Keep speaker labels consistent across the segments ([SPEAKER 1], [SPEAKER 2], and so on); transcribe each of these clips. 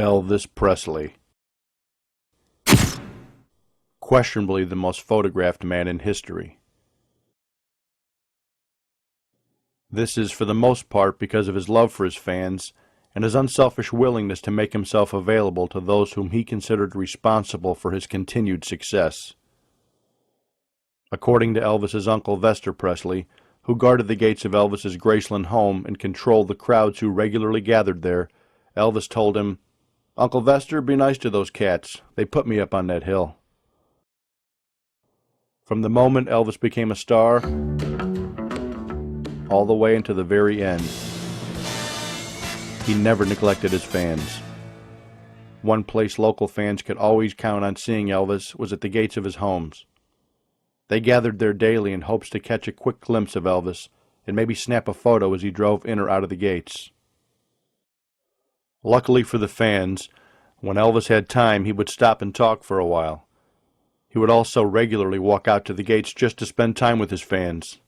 [SPEAKER 1] Elvis Presley. Questionably the most photographed man in history. This is for the most part because of his love for his fans and his unselfish willingness to make himself available to those whom he considered responsible for his continued success. According to Elvis's uncle Vester Presley, who guarded the gates of Elvis's Graceland home and controlled the crowds who regularly gathered there, Elvis told him, "Uncle Vester, be nice to those cats. They put me up on that hill." From the moment Elvis became a star, all the way into the very end, he never neglected his fans. One place local fans could always count on seeing Elvis was at the gates of his homes. They gathered there daily in hopes to catch a quick glimpse of Elvis and maybe snap a photo as he drove in or out of the gates. Luckily for the fans, when Elvis had time, he would stop and talk for a while. He would also regularly walk out to the gates just to spend time with his fans.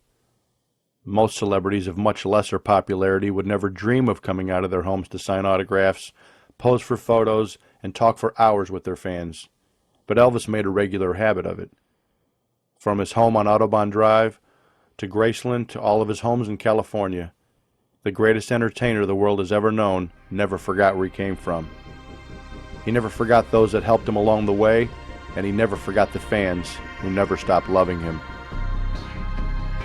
[SPEAKER 1] Most celebrities of much lesser popularity would never dream of coming out of their homes to sign autographs, pose for photos, and talk for hours with their fans. But Elvis made a regular habit of it. From his home on Audubon Drive, to Graceland, to all of his homes in California, the greatest entertainer the world has ever known never forgot where he came from. He never forgot those that helped him along the way, and he never forgot the fans who never stopped loving him.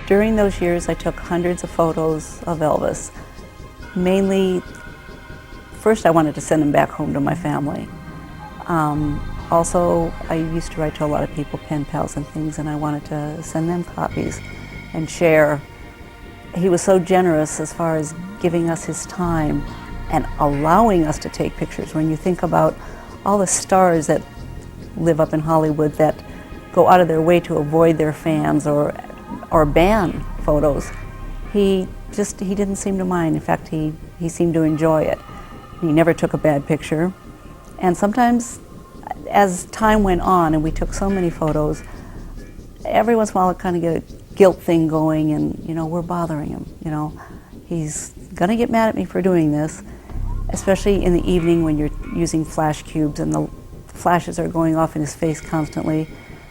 [SPEAKER 2] During those years, I took hundreds of photos of Elvis. Mainly, first I wanted to send them back home to my family. Also, I used to write to a lot of people, pen pals and things, and I wanted to send them copies and share. He was so generous as far as giving us his time and allowing us to take pictures. When you think about all the stars that live up in Hollywood that go out of their way to avoid their fans or ban photos, he didn't seem to mind. In fact, he seemed to enjoy it. He never took a bad picture. And sometimes, as time went on and we took so many photos, every once in a while it kind of get a guilt thing going, and we're bothering him. He's gonna get mad at me for doing this, especially in the evening when you're using flash cubes and the flashes are going off in his face constantly.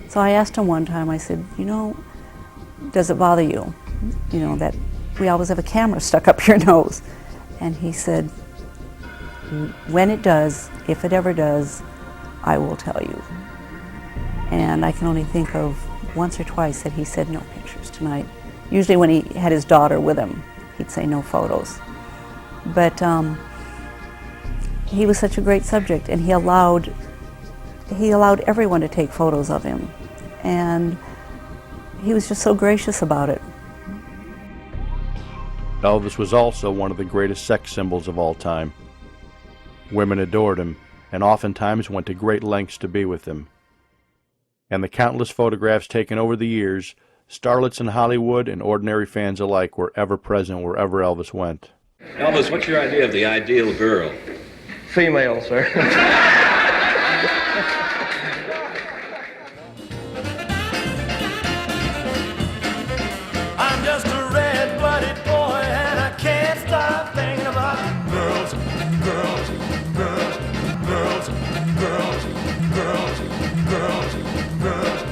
[SPEAKER 2] So I asked him one time, I said, does it bother you, that we always have a camera stuck up your nose? And he said, when it does, if it ever does, I will tell you. And I can only think of once or twice that he said no pictures tonight. Usually when he had his daughter with him, he'd say no photos. But he was such a great subject, and he allowed everyone to take photos of him. And he was just so gracious about it.
[SPEAKER 1] Elvis was also one of the greatest sex symbols of all time. Women adored him, and oftentimes went to great lengths to be with him. And the countless photographs taken over the years, starlets in Hollywood and ordinary fans alike were ever present wherever Elvis went.
[SPEAKER 3] Elvis, what's your idea of the ideal girl?
[SPEAKER 4] Female, sir.
[SPEAKER 5] I'm just a red-blooded boy, and I can't stop thinking about girls, girls, girls, girls, girls, girls, girls, girls.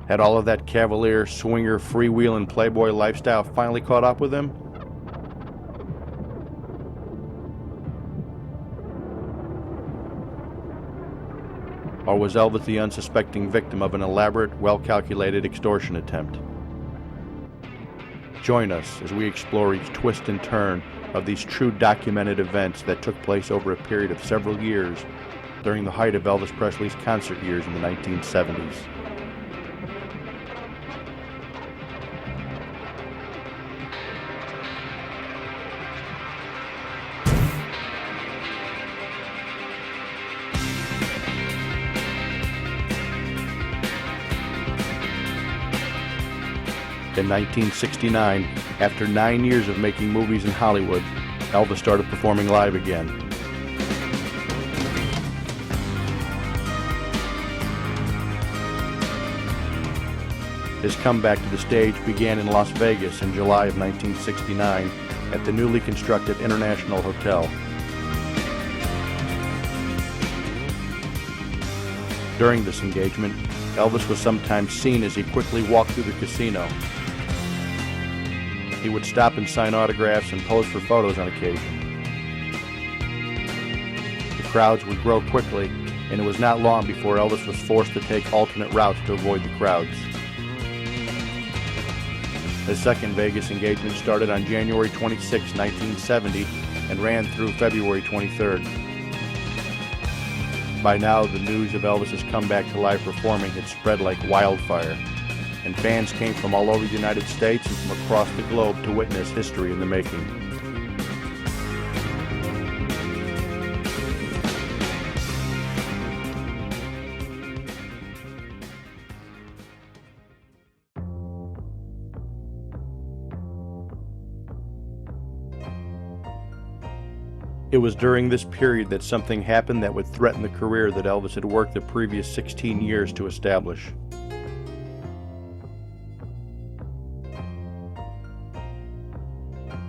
[SPEAKER 1] Had all of that cavalier, swinger, freewheeling playboy lifestyle finally caught up with him? Or was Elvis the unsuspecting victim of an elaborate, well-calculated extortion attempt? Join us as we explore each twist and turn of these true documented events that took place over a period of several years during the height of Elvis Presley's concert years in the 1970s. In 1969, after 9 years of making movies in Hollywood, Elvis started performing live again. His comeback to the stage began in Las Vegas in July of 1969 at the newly constructed International Hotel. During this engagement, Elvis was sometimes seen as he quickly walked through the casino. He would stop and sign autographs and pose for photos on occasion. The crowds would grow quickly, and it was not long before Elvis was forced to take alternate routes to avoid the crowds. His second Vegas engagement started on January 26, 1970, and ran through February 23rd. By now, the news of Elvis's comeback to live performing had spread like wildfire, and fans came from all over the United States and from across the globe to witness history in the making. It was during this period that something happened that would threaten the career that Elvis had worked the previous 16 years to establish.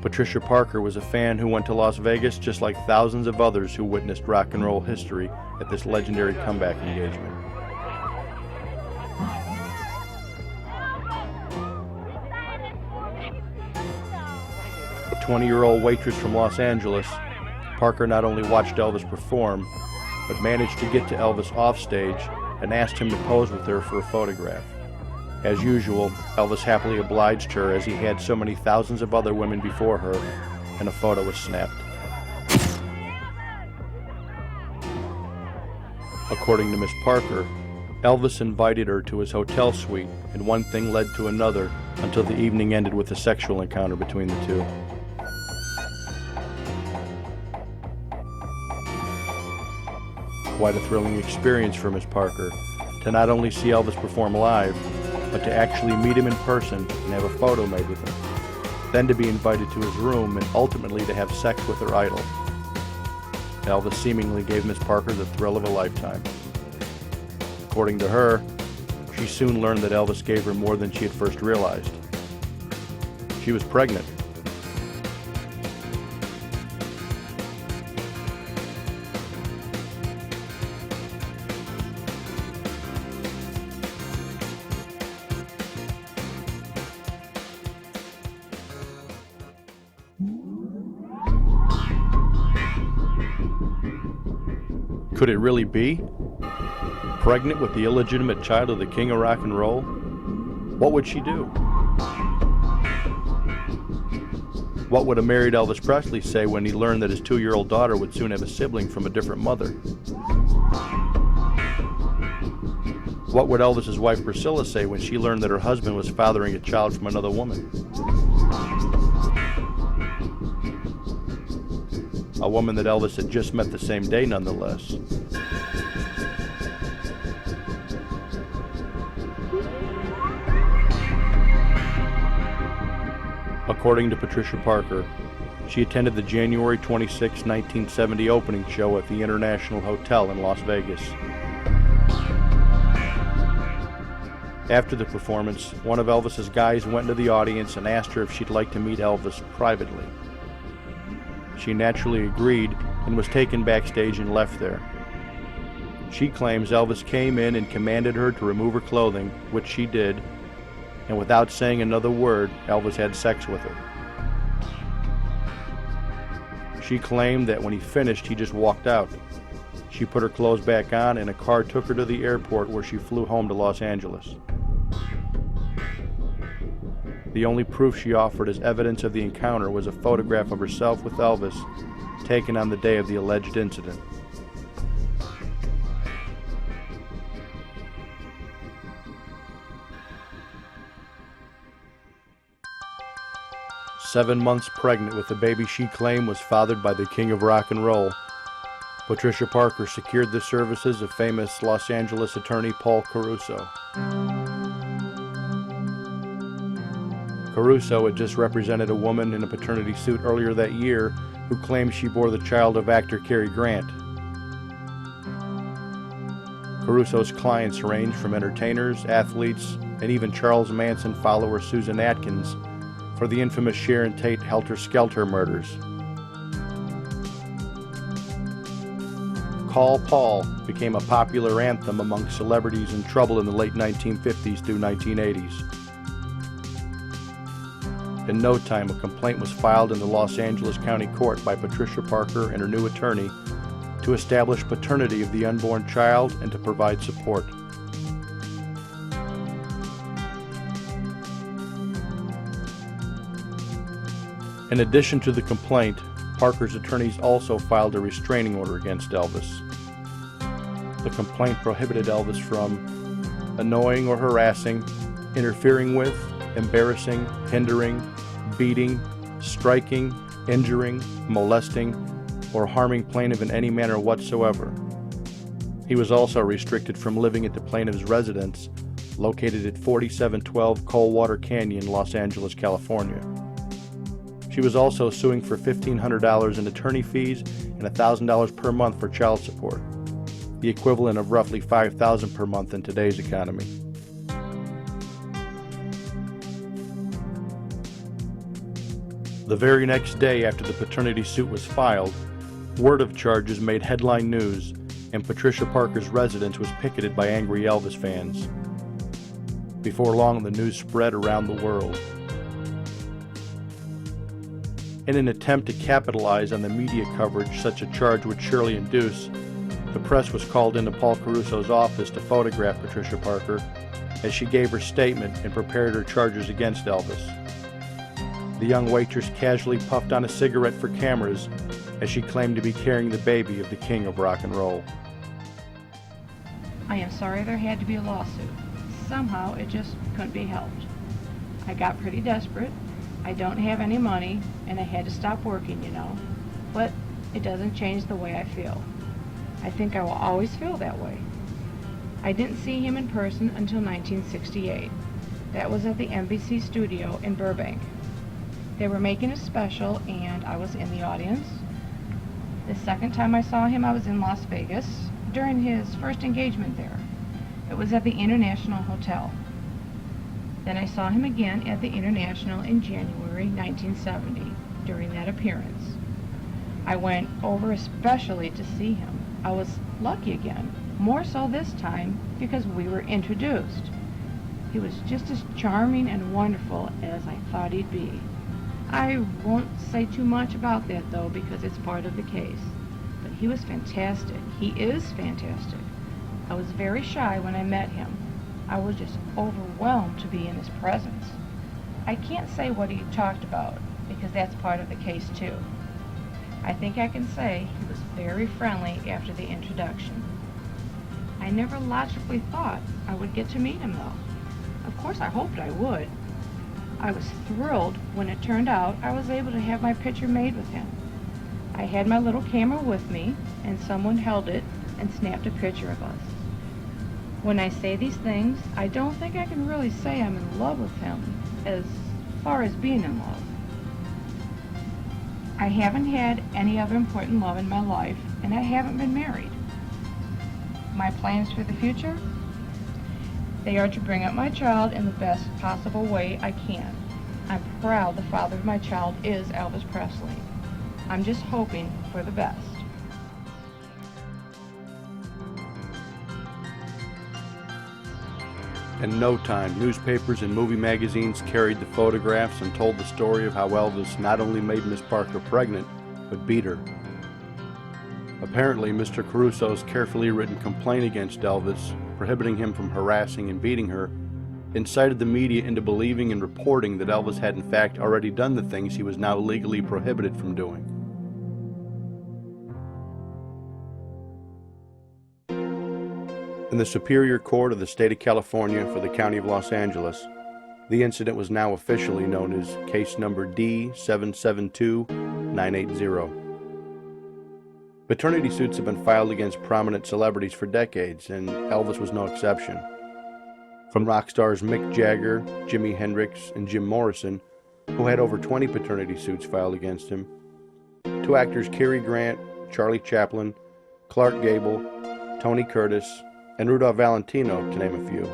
[SPEAKER 1] Patricia Parker was a fan who went to Las Vegas just like thousands of others who witnessed rock and roll history at this legendary comeback engagement. A 20-year-old waitress from Los Angeles, Parker not only watched Elvis perform, but managed to get to Elvis offstage and asked him to pose with her for a photograph. As usual, Elvis happily obliged her as he had so many thousands of other women before her, and a photo was snapped. According to Miss Parker, Elvis invited her to his hotel suite, and one thing led to another until the evening ended with a sexual encounter between the two. Quite a thrilling experience for Miss Parker to not only see Elvis perform live, but to actually meet him in person and have a photo made with him, then to be invited to his room and ultimately to have sex with her idol. Elvis seemingly gave Miss Parker the thrill of a lifetime. According to her, she soon learned that Elvis gave her more than she had first realized. She was pregnant. Could it really be? Pregnant with the illegitimate child of the king of rock and roll? What would she do? What would a married Elvis Presley say when he learned that his 2-year-old daughter would soon have a sibling from a different mother? What would Elvis's wife Priscilla say when she learned that her husband was fathering a child from another woman? A woman that Elvis had just met the same day, nonetheless. According to Patricia Parker, she attended the January 26, 1970 opening show at the International Hotel in Las Vegas. After the performance, one of Elvis's guys went into the audience and asked her if she'd like to meet Elvis privately. She naturally agreed and was taken backstage and left there. She claims Elvis came in and commanded her to remove her clothing, which she did, and without saying another word, Elvis had sex with her. She claimed that when he finished, he just walked out. She put her clothes back on and a car took her to the airport where she flew home to Los Angeles. The only proof she offered as evidence of the encounter was a photograph of herself with Elvis taken on the day of the alleged incident. "7 months pregnant with a baby she claimed was fathered by the king of rock and roll, Patricia Parker secured the services of famous Los Angeles attorney Paul Caruso. Caruso had just represented a woman in a paternity suit earlier that year who claimed she bore the child of actor Cary Grant. Caruso's clients ranged from entertainers, athletes, and even Charles Manson follower Susan Atkins for the infamous Sharon Tate helter-skelter murders. Call Paul became a popular anthem among celebrities in trouble in the late 1950s through 1980s. In no time, a complaint was filed in the Los Angeles County Court by Patricia Parker and her new attorney to establish paternity of the unborn child and to provide support. In addition to the complaint, Parker's attorneys also filed a restraining order against Elvis. The complaint prohibited Elvis from annoying or harassing, interfering with, embarrassing, hindering, beating, striking, injuring, molesting, or harming plaintiff in any manner whatsoever. He was also restricted from living at the plaintiff's residence, located at 4712 Coldwater Canyon, Los Angeles, California. She was also suing for $1,500 in attorney fees and $1,000 per month for child support, the equivalent of roughly $5,000 per month in today's economy. The very next day after the paternity suit was filed, word of charges made headline news, and Patricia Parker's residence was picketed by angry Elvis fans. Before long, the news spread around the world. In an attempt to capitalize on the media coverage such a charge would surely induce, the press was called into Paul Caruso's office to photograph Patricia Parker as she gave her statement and prepared her charges against Elvis. The young waitress casually puffed on a cigarette for cameras as she claimed to be carrying the baby of the king of rock and roll.
[SPEAKER 6] I am sorry there had to be a lawsuit. Somehow it just couldn't be helped. I got pretty desperate. I don't have any money, and I had to stop working, you know. But it doesn't change the way I feel. I think I will always feel that way. I didn't see him in person until 1968. That was at the NBC studio in Burbank. They were making a special, and I was in the audience. The second time I saw him, I was in Las Vegas during his first engagement there. It was at the International Hotel. Then I saw him again at the International in January 1970 during that appearance. I went over especially to see him. I was lucky again, more so this time because we were introduced. He was just as charming and wonderful as I thought he'd be. I won't say too much about that though because it's part of the case. But he was fantastic. He is fantastic. I was very shy when I met him. I was just overwhelmed to be in his presence. I can't say what he talked about because that's part of the case too. I think I can say he was very friendly after the introduction. I never logically thought I would get to meet him though. Of course I hoped I would. I was thrilled when it turned out I was able to have my picture made with him. I had my little camera with me and someone held it and snapped a picture of us. When I say these things, I don't think I can really say I'm in love with him as far as being in love. I haven't had any other important love in my life, and I haven't been married. My plans for the future? They are to bring up my child in the best possible way I can. I'm proud the father of my child is Elvis Presley. I'm just hoping for the best.
[SPEAKER 1] In no time, newspapers and movie magazines carried the photographs and told the story of how Elvis not only made Miss Parker pregnant, but beat her. Apparently, Mr. Caruso's carefully written complaint against Elvis, prohibiting him from harassing and beating her, incited the media into believing and reporting that Elvis had in fact already done the things he was now legally prohibited from doing. In the Superior Court of the State of California for the County of Los Angeles, the incident was now officially known as Case Number D772980. Paternity suits have been filed against prominent celebrities for decades, and Elvis was no exception. From rock stars Mick Jagger, Jimi Hendrix, and Jim Morrison, who had over 20 paternity suits filed against him, to actors Cary Grant, Charlie Chaplin, Clark Gable, Tony Curtis, and Rudolph Valentino, to name a few.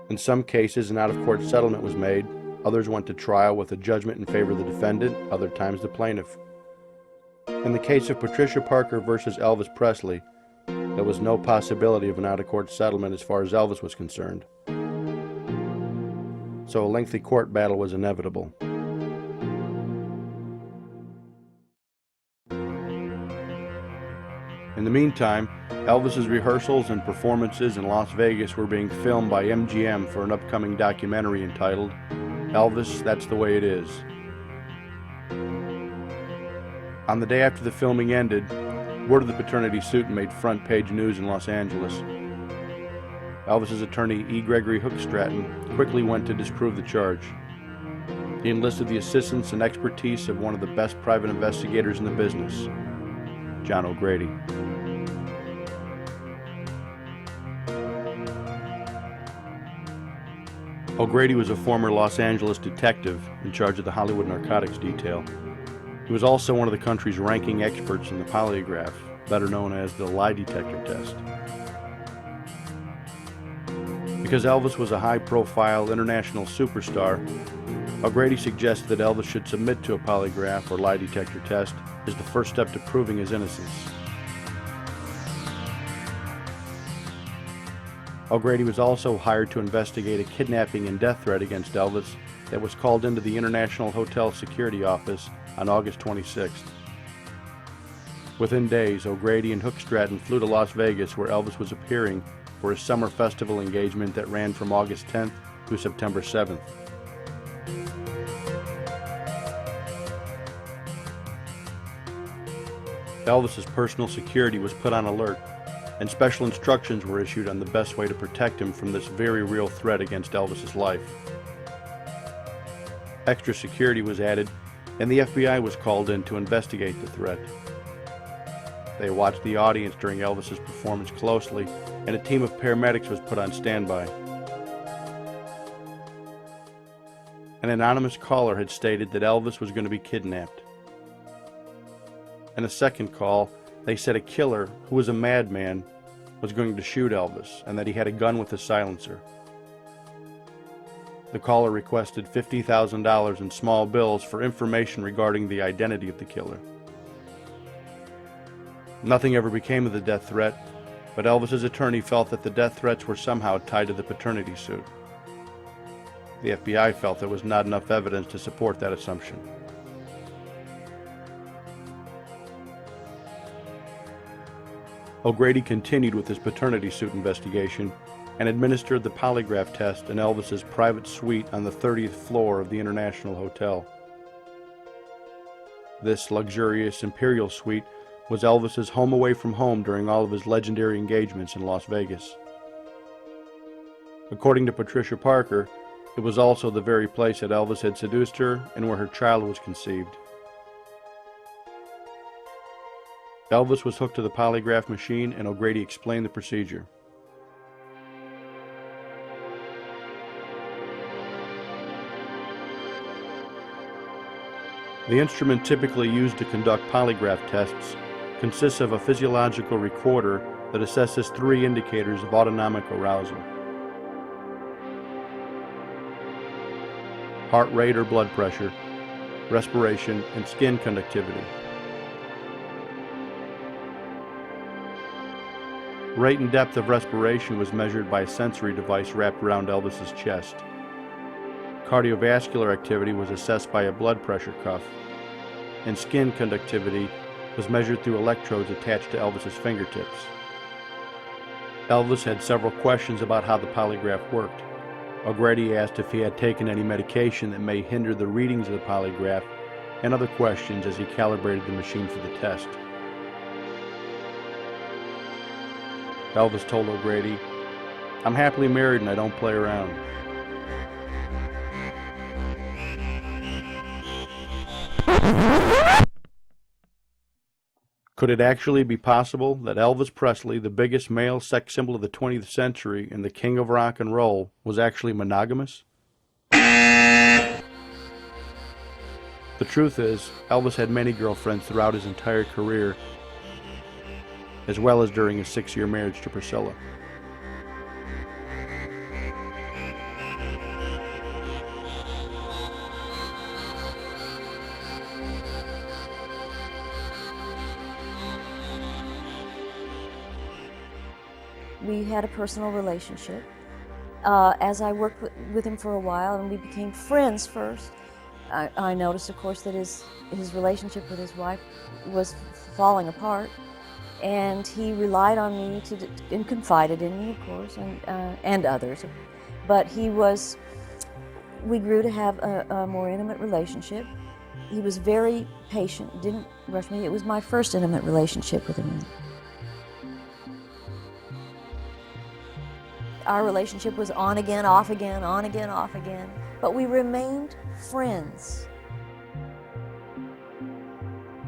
[SPEAKER 1] In some cases, an out-of-court settlement was made. Others went to trial with a judgment in favor of the defendant, other times the plaintiff. In the case of Patricia Parker versus Elvis Presley, there was no possibility of an out-of-court settlement as far as Elvis was concerned. So a lengthy court battle was inevitable. In the meantime, Elvis's rehearsals and performances in Las Vegas were being filmed by MGM for an upcoming documentary entitled Elvis, That's the Way It Is. On the day after the filming ended, word of the paternity suit made front-page news in Los Angeles. Elvis's attorney, E. Gregory Hookstratton, quickly went to disprove the charge. He enlisted the assistance and expertise of one of the best private investigators in the business, John O'Grady. O'Grady was a former Los Angeles detective in charge of the Hollywood narcotics detail. He was also one of the country's ranking experts in the polygraph, better known as the lie detector test. Because Elvis was a high-profile international superstar, O'Grady suggested that Elvis should submit to a polygraph or lie detector test as the first step to proving his innocence. O'Grady was also hired to investigate a kidnapping and death threat against Elvis that was called into the International Hotel Security Office on August 26th. Within days, O'Grady and Hookstratton flew to Las Vegas, where Elvis was appearing for his summer festival engagement that ran from August 10th through September 7th. Elvis's personal security was put on alert, and special instructions were issued on the best way to protect him from this very real threat against Elvis's life. Extra security was added, and the FBI was called in to investigate the threat. They watched the audience during Elvis's performance closely, and a team of paramedics was put on standby. An anonymous caller had stated that Elvis was going to be kidnapped. In a second call, they said a killer, who was a madman, was going to shoot Elvis, and that he had a gun with a silencer. The caller requested $50,000 in small bills for information regarding the identity of the killer. Nothing ever became of the death threat, but Elvis's attorney felt that the death threats were somehow tied to the paternity suit. The FBI felt there was not enough evidence to support that assumption. O'Grady continued with his paternity suit investigation and administered the polygraph test in Elvis's private suite on the 30th floor of the International Hotel. This luxurious imperial suite was Elvis's home away from home during all of his legendary engagements in Las Vegas. According to Patricia Parker, it was also the very place that Elvis had seduced her and where her child was conceived. Elvis was hooked to the polygraph machine, and O'Grady explained the procedure. The instrument typically used to conduct polygraph tests consists of a physiological recorder that assesses 3 indicators of autonomic arousal: heart rate or blood pressure, respiration, and skin conductivity. Rate and depth of respiration was measured by a sensory device wrapped around Elvis's chest. Cardiovascular activity was assessed by a blood pressure cuff, and skin conductivity was measured through electrodes attached to Elvis's fingertips. Elvis had several questions about how the polygraph worked. O'Grady asked if he had taken any medication that may hinder the readings of the polygraph, and other questions as he calibrated the machine for the test. Elvis told O'Grady, "I'm happily married and I don't play around." Could it actually be possible that Elvis Presley, the biggest male sex symbol of the 20th century and the king of rock and roll, was actually monogamous? The truth is, Elvis had many girlfriends throughout his entire career, as well as during his 6-year marriage to Priscilla.
[SPEAKER 7] we had a personal relationship. As I worked with him for a while and we became friends first, I noticed, of course, that his relationship with his wife was falling apart, and he relied on me and confided in me, of course, and others. But we grew to have a more intimate relationship. He was very patient, didn't rush me. It was my first intimate relationship with him. Our relationship was on again, off again, on again, off again, but we remained friends.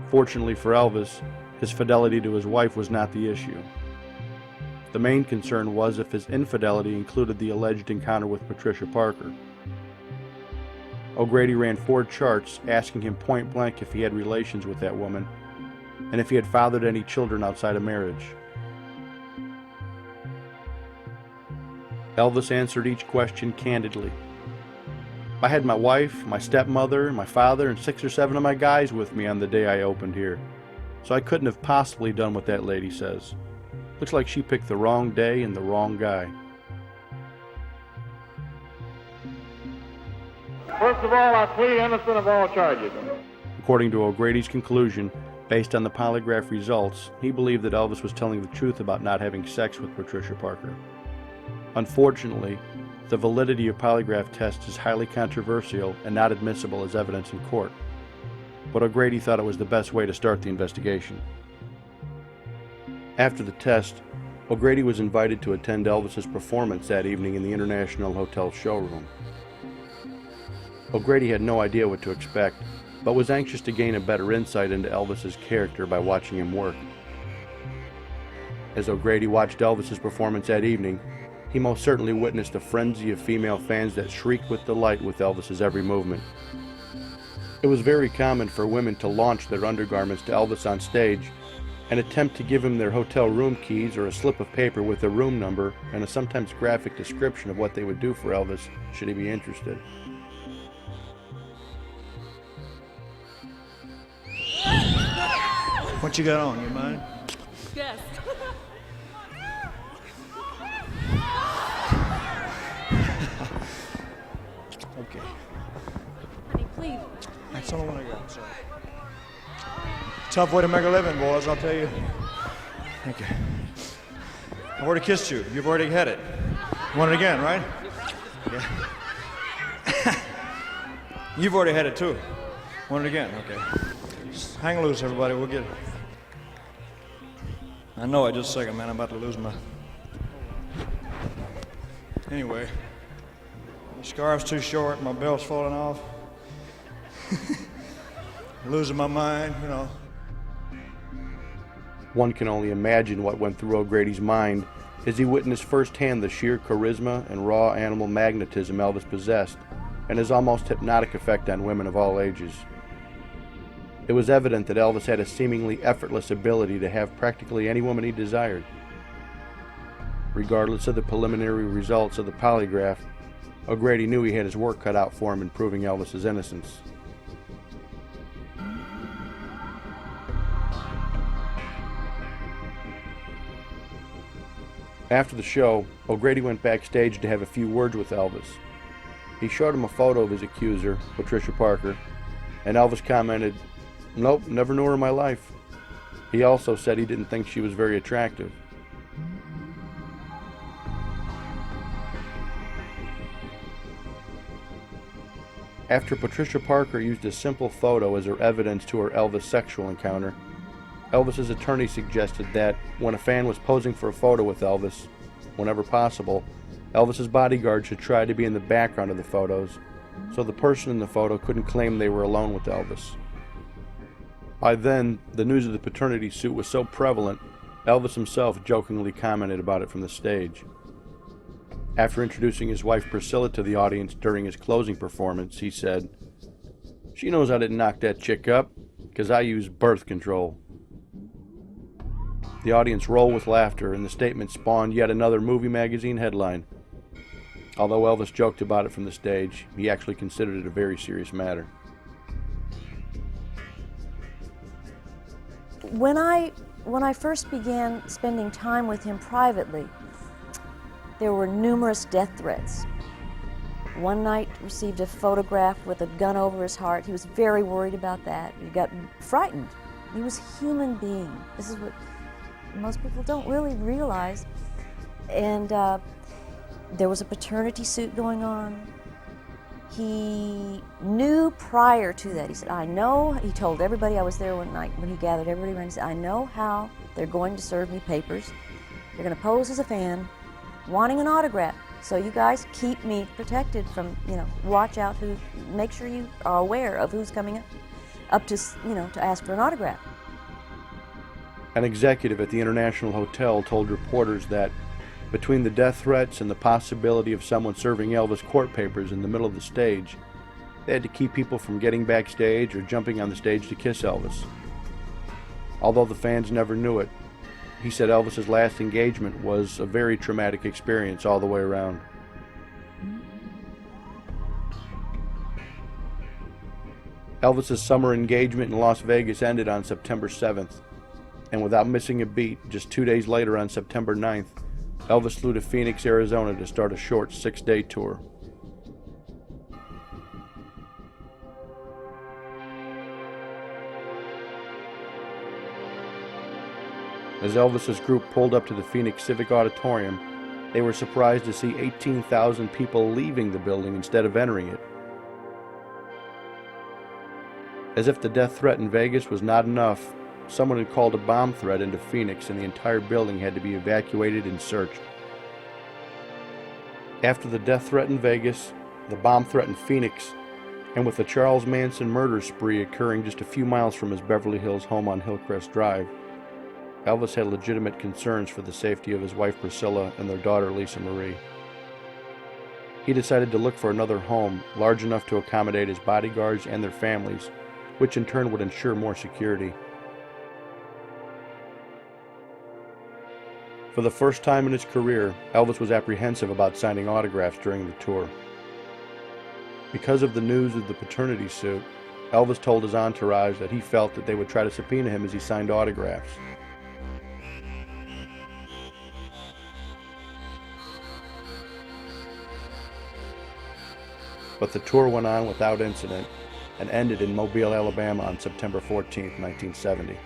[SPEAKER 1] Fortunately for Elvis, his fidelity to his wife was not the issue. The main concern was if his infidelity included the alleged encounter with Patricia Parker. O'Grady ran 4 charts asking him point blank if he had relations with that woman and if he had fathered any children outside of marriage. Elvis answered each question candidly. I had my wife, my stepmother, my father, and 6 or 7 of my guys with me on the day I opened here, so I couldn't have possibly done what that lady says. Looks like she picked the wrong day and the wrong guy.
[SPEAKER 8] First of all, I plead innocent of all charges.
[SPEAKER 1] According to O'Grady's conclusion, based on the polygraph results, he believed that Elvis was telling the truth about not having sex with Patricia Parker. Unfortunately, the validity of polygraph tests is highly controversial and not admissible as evidence in court. But O'Grady thought it was the best way to start the investigation. After the test, O'Grady was invited to attend Elvis's performance that evening in the International Hotel showroom. O'Grady had no idea what to expect, but was anxious to gain a better insight into Elvis's character by watching him work. As O'Grady watched Elvis's performance that evening, he most certainly witnessed a frenzy of female fans that shrieked with delight with Elvis's every movement. It was very common for women to launch their undergarments to Elvis on stage and attempt to give him their hotel room keys or a slip of paper with their room number and a sometimes graphic description of what they would do for Elvis should he be interested.
[SPEAKER 9] What you got on, you mind?
[SPEAKER 10] Yes.
[SPEAKER 9] Okay.
[SPEAKER 10] Honey, please.
[SPEAKER 9] That's the only one I got, sorry. Tough way to make a living, boys, I'll tell you. Thank you. I've already kissed you. You've already had it. You want it again, right? Yeah. You've already had it, too. Want it again? Okay. Just hang loose, everybody. We'll get it. I know it. Just a second, man. I'm about to lose my... Anyway. My scarf's too short. My belt's falling off. Losing my mind, you know.
[SPEAKER 1] One can only imagine what went through O'Grady's mind as he witnessed firsthand the sheer charisma and raw animal magnetism Elvis possessed, and his almost hypnotic effect on women of all ages. It was evident that Elvis had a seemingly effortless ability to have practically any woman he desired. Regardless of the preliminary results of the polygraph, O'Grady knew he had his work cut out for him in proving Elvis's innocence. After the show, O'Grady went backstage to have a few words with Elvis. He showed him a photo of his accuser, Patricia Parker, and Elvis commented, "Nope, never knew her in my life." He also said he didn't think she was very attractive. After Patricia Parker used a simple photo as her evidence to her Elvis sexual encounter, Elvis's attorney suggested that when a fan was posing for a photo with Elvis, whenever possible, Elvis's bodyguard should try to be in the background of the photos, so the person in the photo couldn't claim they were alone with Elvis. By then, the news of the paternity suit was so prevalent, Elvis himself jokingly commented about it from the stage. After introducing his wife Priscilla to the audience during his closing performance, he said, "She knows I didn't knock that chick up, 'cause I use birth control." The audience rolled with laughter, and the statement spawned yet another movie magazine headline. Although Elvis joked about it from the stage, he actually considered it a very serious matter.
[SPEAKER 7] When I first began spending time with him privately, There were numerous death threats. One night received a photograph with a gun over his heart. He was very worried about that. He got frightened. He was a human being. This is what most people don't really realize. And there was a paternity suit going on. He knew prior to that, he said, I know, he told everybody, I was there one night when he gathered everybody around, he said, I know how they're going to serve me papers. They're going to pose as a fan, wanting an autograph. So you guys keep me protected from, watch out make sure you are aware of who's coming up to, to ask for an autograph.
[SPEAKER 1] An executive at the International Hotel told reporters that between the death threats and the possibility of someone serving Elvis court papers in the middle of the stage, they had to keep people from getting backstage or jumping on the stage to kiss Elvis. Although the fans never knew it, he said Elvis's last engagement was a very traumatic experience all the way around. Elvis's summer engagement in Las Vegas ended on September 7th, and without missing a beat, just 2 days later on September 9th, Elvis flew to Phoenix, Arizona to start a short 6-day tour. As Elvis's group pulled up to the Phoenix Civic Auditorium, they were surprised to see 18,000 people leaving the building instead of entering it. As if the death threat in Vegas was not enough, someone had called a bomb threat into Phoenix and the entire building had to be evacuated and searched. After the death threat in Vegas, the bomb threat in Phoenix, and with the Charles Manson murder spree occurring just a few miles from his Beverly Hills home on Hillcrest Drive, Elvis had legitimate concerns for the safety of his wife Priscilla and their daughter Lisa Marie. He decided to look for another home large enough to accommodate his bodyguards and their families, which in turn would ensure more security. For the first time in his career, Elvis was apprehensive about signing autographs during the tour. Because of the news of the paternity suit, Elvis told his entourage that he felt that they would try to subpoena him as he signed autographs. But the tour went on without incident and ended in Mobile, Alabama on September 14, 1970.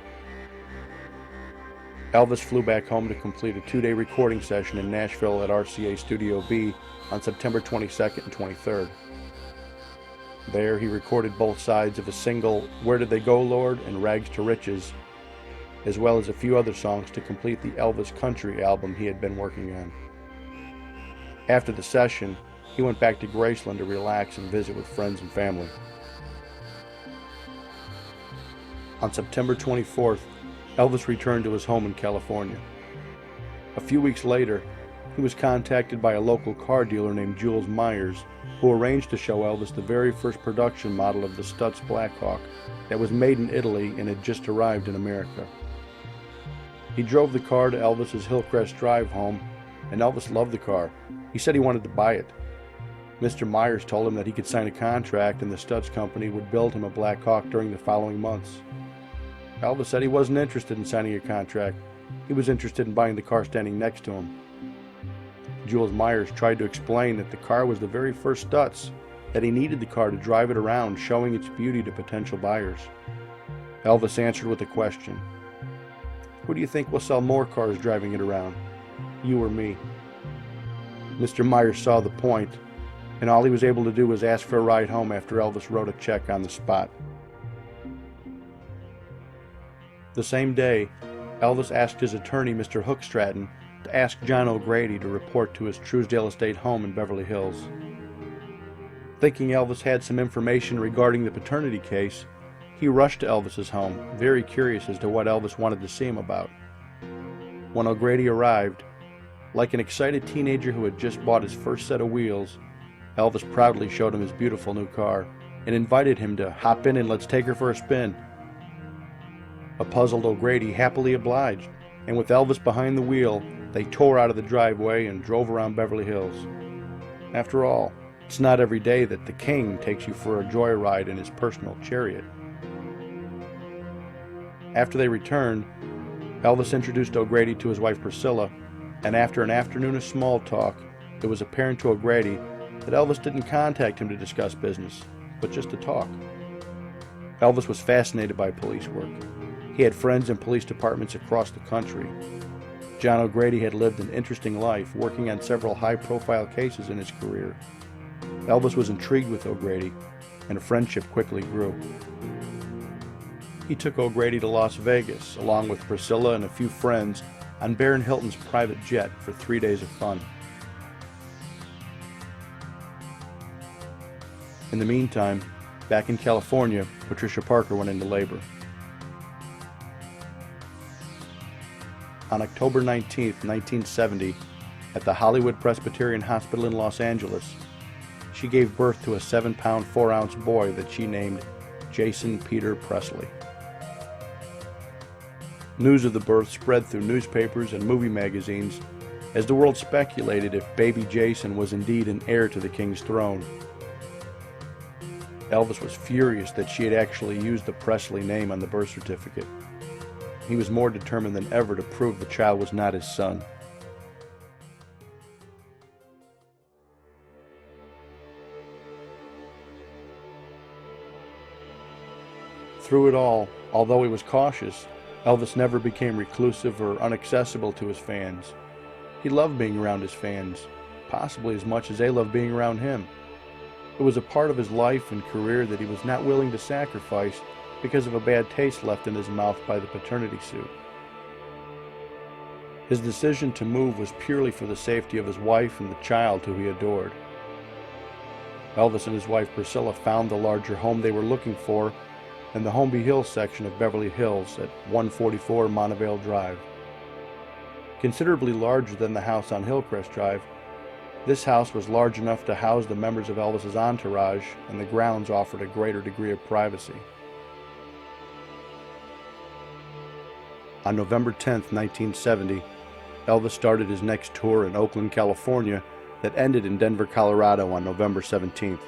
[SPEAKER 1] Elvis flew back home to complete a 2-day recording session in Nashville at RCA Studio B on September 22nd and 23rd. There he recorded both sides of a single Where Did They Go, Lord and Rags to Riches, as well as a few other songs to complete the Elvis Country album he had been working on. After the session, he went back to Graceland to relax and visit with friends and family. On September 24th, Elvis returned to his home in California. A few weeks later, he was contacted by a local car dealer named Jules Myers, who arranged to show Elvis the very first production model of the Stutz Blackhawk that was made in Italy and had just arrived in America. He drove the car to Elvis's Hillcrest Drive home, and Elvis loved the car. He said he wanted to buy it. Mr. Myers told him that he could sign a contract and the Stutz company would build him a Black Hawk during the following months. Elvis said he wasn't interested in signing a contract. He was interested in buying the car standing next to him. Jules Myers tried to explain that the car was the very first Stutz, that he needed the car to drive it around, showing its beauty to potential buyers. Elvis answered with a question. Who do you think will sell more cars driving it around? You or me? Mr. Myers saw the point, and all he was able to do was ask for a ride home after Elvis wrote a check on the spot. The same day, Elvis asked his attorney, Mr. Hook Stratton, to ask John O'Grady to report to his Truesdale Estate home in Beverly Hills. Thinking Elvis had some information regarding the paternity case, he rushed to Elvis's home, very curious as to what Elvis wanted to see him about. When O'Grady arrived, like an excited teenager who had just bought his first set of wheels, Elvis proudly showed him his beautiful new car and invited him to hop in and let's take her for a spin. A puzzled O'Grady happily obliged, and with Elvis behind the wheel, they tore out of the driveway and drove around Beverly Hills. After all, it's not every day that the king takes you for a joyride in his personal chariot. After they returned, Elvis introduced O'Grady to his wife Priscilla, And after an afternoon of small talk, it was apparent to O'Grady that Elvis didn't contact him to discuss business, but just to talk. Elvis was fascinated by police work. He had friends in police departments across the country. John O'Grady had lived an interesting life, working on several high-profile cases in his career. Elvis was intrigued with O'Grady, and a friendship quickly grew. He took O'Grady to Las Vegas, along with Priscilla and a few friends, on Baron Hilton's private jet for 3 days of fun. In the meantime, back in California, Patricia Parker went into labor. On October 19, 1970, at the Hollywood Presbyterian Hospital in Los Angeles, she gave birth to a 7-pound, 4-ounce boy that she named Jason Peter Presley. News of the birth spread through newspapers and movie magazines as the world speculated if baby Jason was indeed an heir to the king's throne. Elvis was furious that she had actually used the Presley name on the birth certificate. He was more determined than ever to prove the child was not his son. Through it all, although he was cautious, Elvis never became reclusive or inaccessible to his fans. He loved being around his fans, possibly as much as they loved being around him. It was a part of his life and career that he was not willing to sacrifice because of a bad taste left in his mouth by the paternity suit. His decision to move was purely for the safety of his wife and the child who he adored. Elvis and his wife Priscilla found the larger home they were looking for in the Holmby Hills section of Beverly Hills at 144 Montevale Drive. Considerably larger than the house on Hillcrest Drive, this house was large enough to house the members of Elvis's entourage, and the grounds offered a greater degree of privacy. On November 10, 1970, Elvis started his next tour in Oakland, California, that ended in Denver, Colorado on November 17th.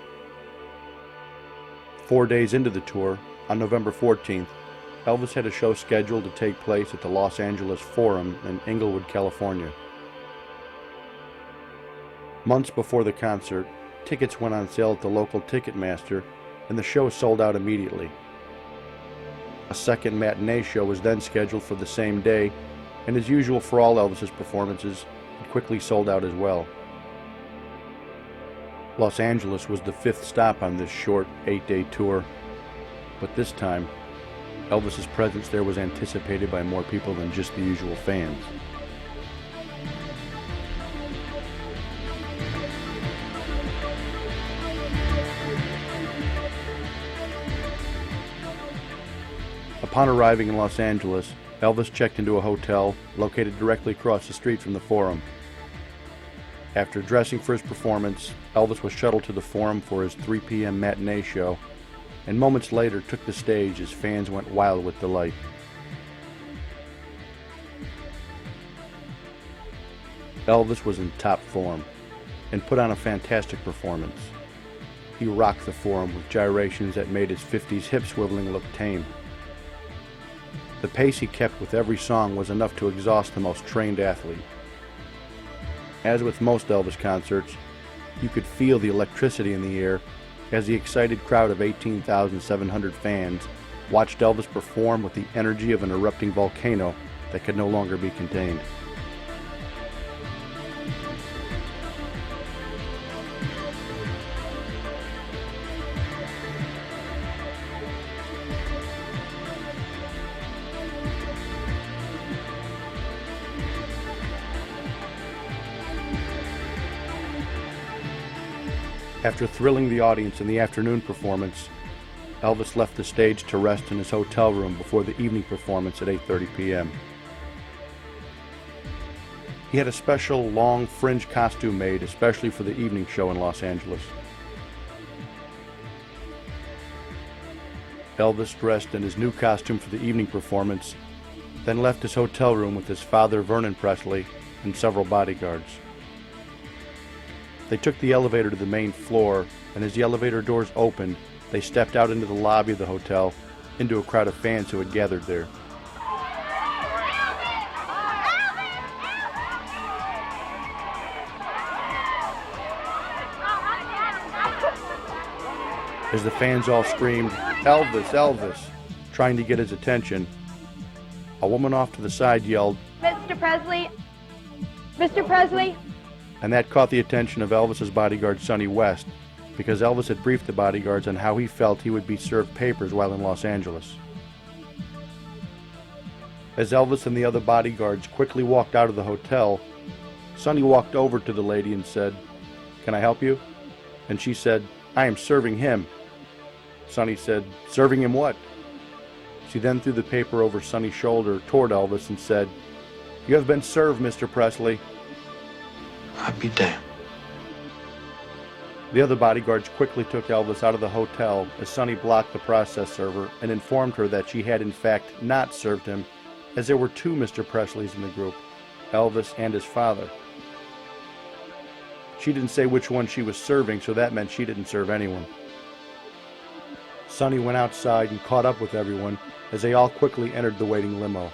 [SPEAKER 1] 4 days into the tour, on November 14th, Elvis had a show scheduled to take place at the Los Angeles Forum in Inglewood, California. Months before the concert, tickets went on sale at the local Ticketmaster, and the show sold out immediately. A second matinee show was then scheduled for the same day, and as usual for all Elvis's performances, it quickly sold out as well. Los Angeles was the 5th stop on this short 8-day tour, but this time, Elvis's presence there was anticipated by more people than just the usual fans. Upon arriving in Los Angeles, Elvis checked into a hotel located directly across the street from the Forum. After dressing for his performance, Elvis was shuttled to the Forum for his 3 p.m. matinee show, and moments later took the stage as fans went wild with delight. Elvis was in top form and put on a fantastic performance. He rocked the Forum with gyrations that made his 50s hip swiveling look tame. The pace he kept with every song was enough to exhaust the most trained athlete. As with most Elvis concerts, you could feel the electricity in the air as the excited crowd of 18,700 fans watched Elvis perform with the energy of an erupting volcano that could no longer be contained. After thrilling the audience in the afternoon performance, Elvis left the stage to rest in his hotel room before the evening performance at 8:30 p.m. He had a special long fringe costume made especially for the evening show in Los Angeles. Elvis dressed in his new costume for the evening performance, then left his hotel room with his father, Vernon Presley, and several bodyguards. They took the elevator to the main floor, and as the elevator doors opened, they stepped out into the lobby of the hotel, into a crowd of fans who had gathered there. As the fans all screamed, "Elvis, Elvis," trying to get his attention, a woman off to the side yelled,
[SPEAKER 11] "Mr. Presley! Mr. Presley!"
[SPEAKER 1] and that caught the attention of Elvis's bodyguard Sonny West, because Elvis had briefed the bodyguards on how he felt he would be served papers while in Los Angeles. As Elvis and the other bodyguards quickly walked out of the hotel, Sonny walked over to the lady and said, "Can I help you?" And she said, "I am serving him." Sonny said, "Serving him what?" She then threw the paper over Sonny's shoulder toward Elvis and said, "You have been served, Mr. Presley."
[SPEAKER 12] I'd be damned.
[SPEAKER 1] The other bodyguards quickly took Elvis out of the hotel as Sonny blocked the process server and informed her that she had in fact not served him, as there were two Mr. Presleys in the group, Elvis and his father. She didn't say which one she was serving, so that meant she didn't serve anyone. Sonny went outside and caught up with everyone as they all quickly entered the waiting limo.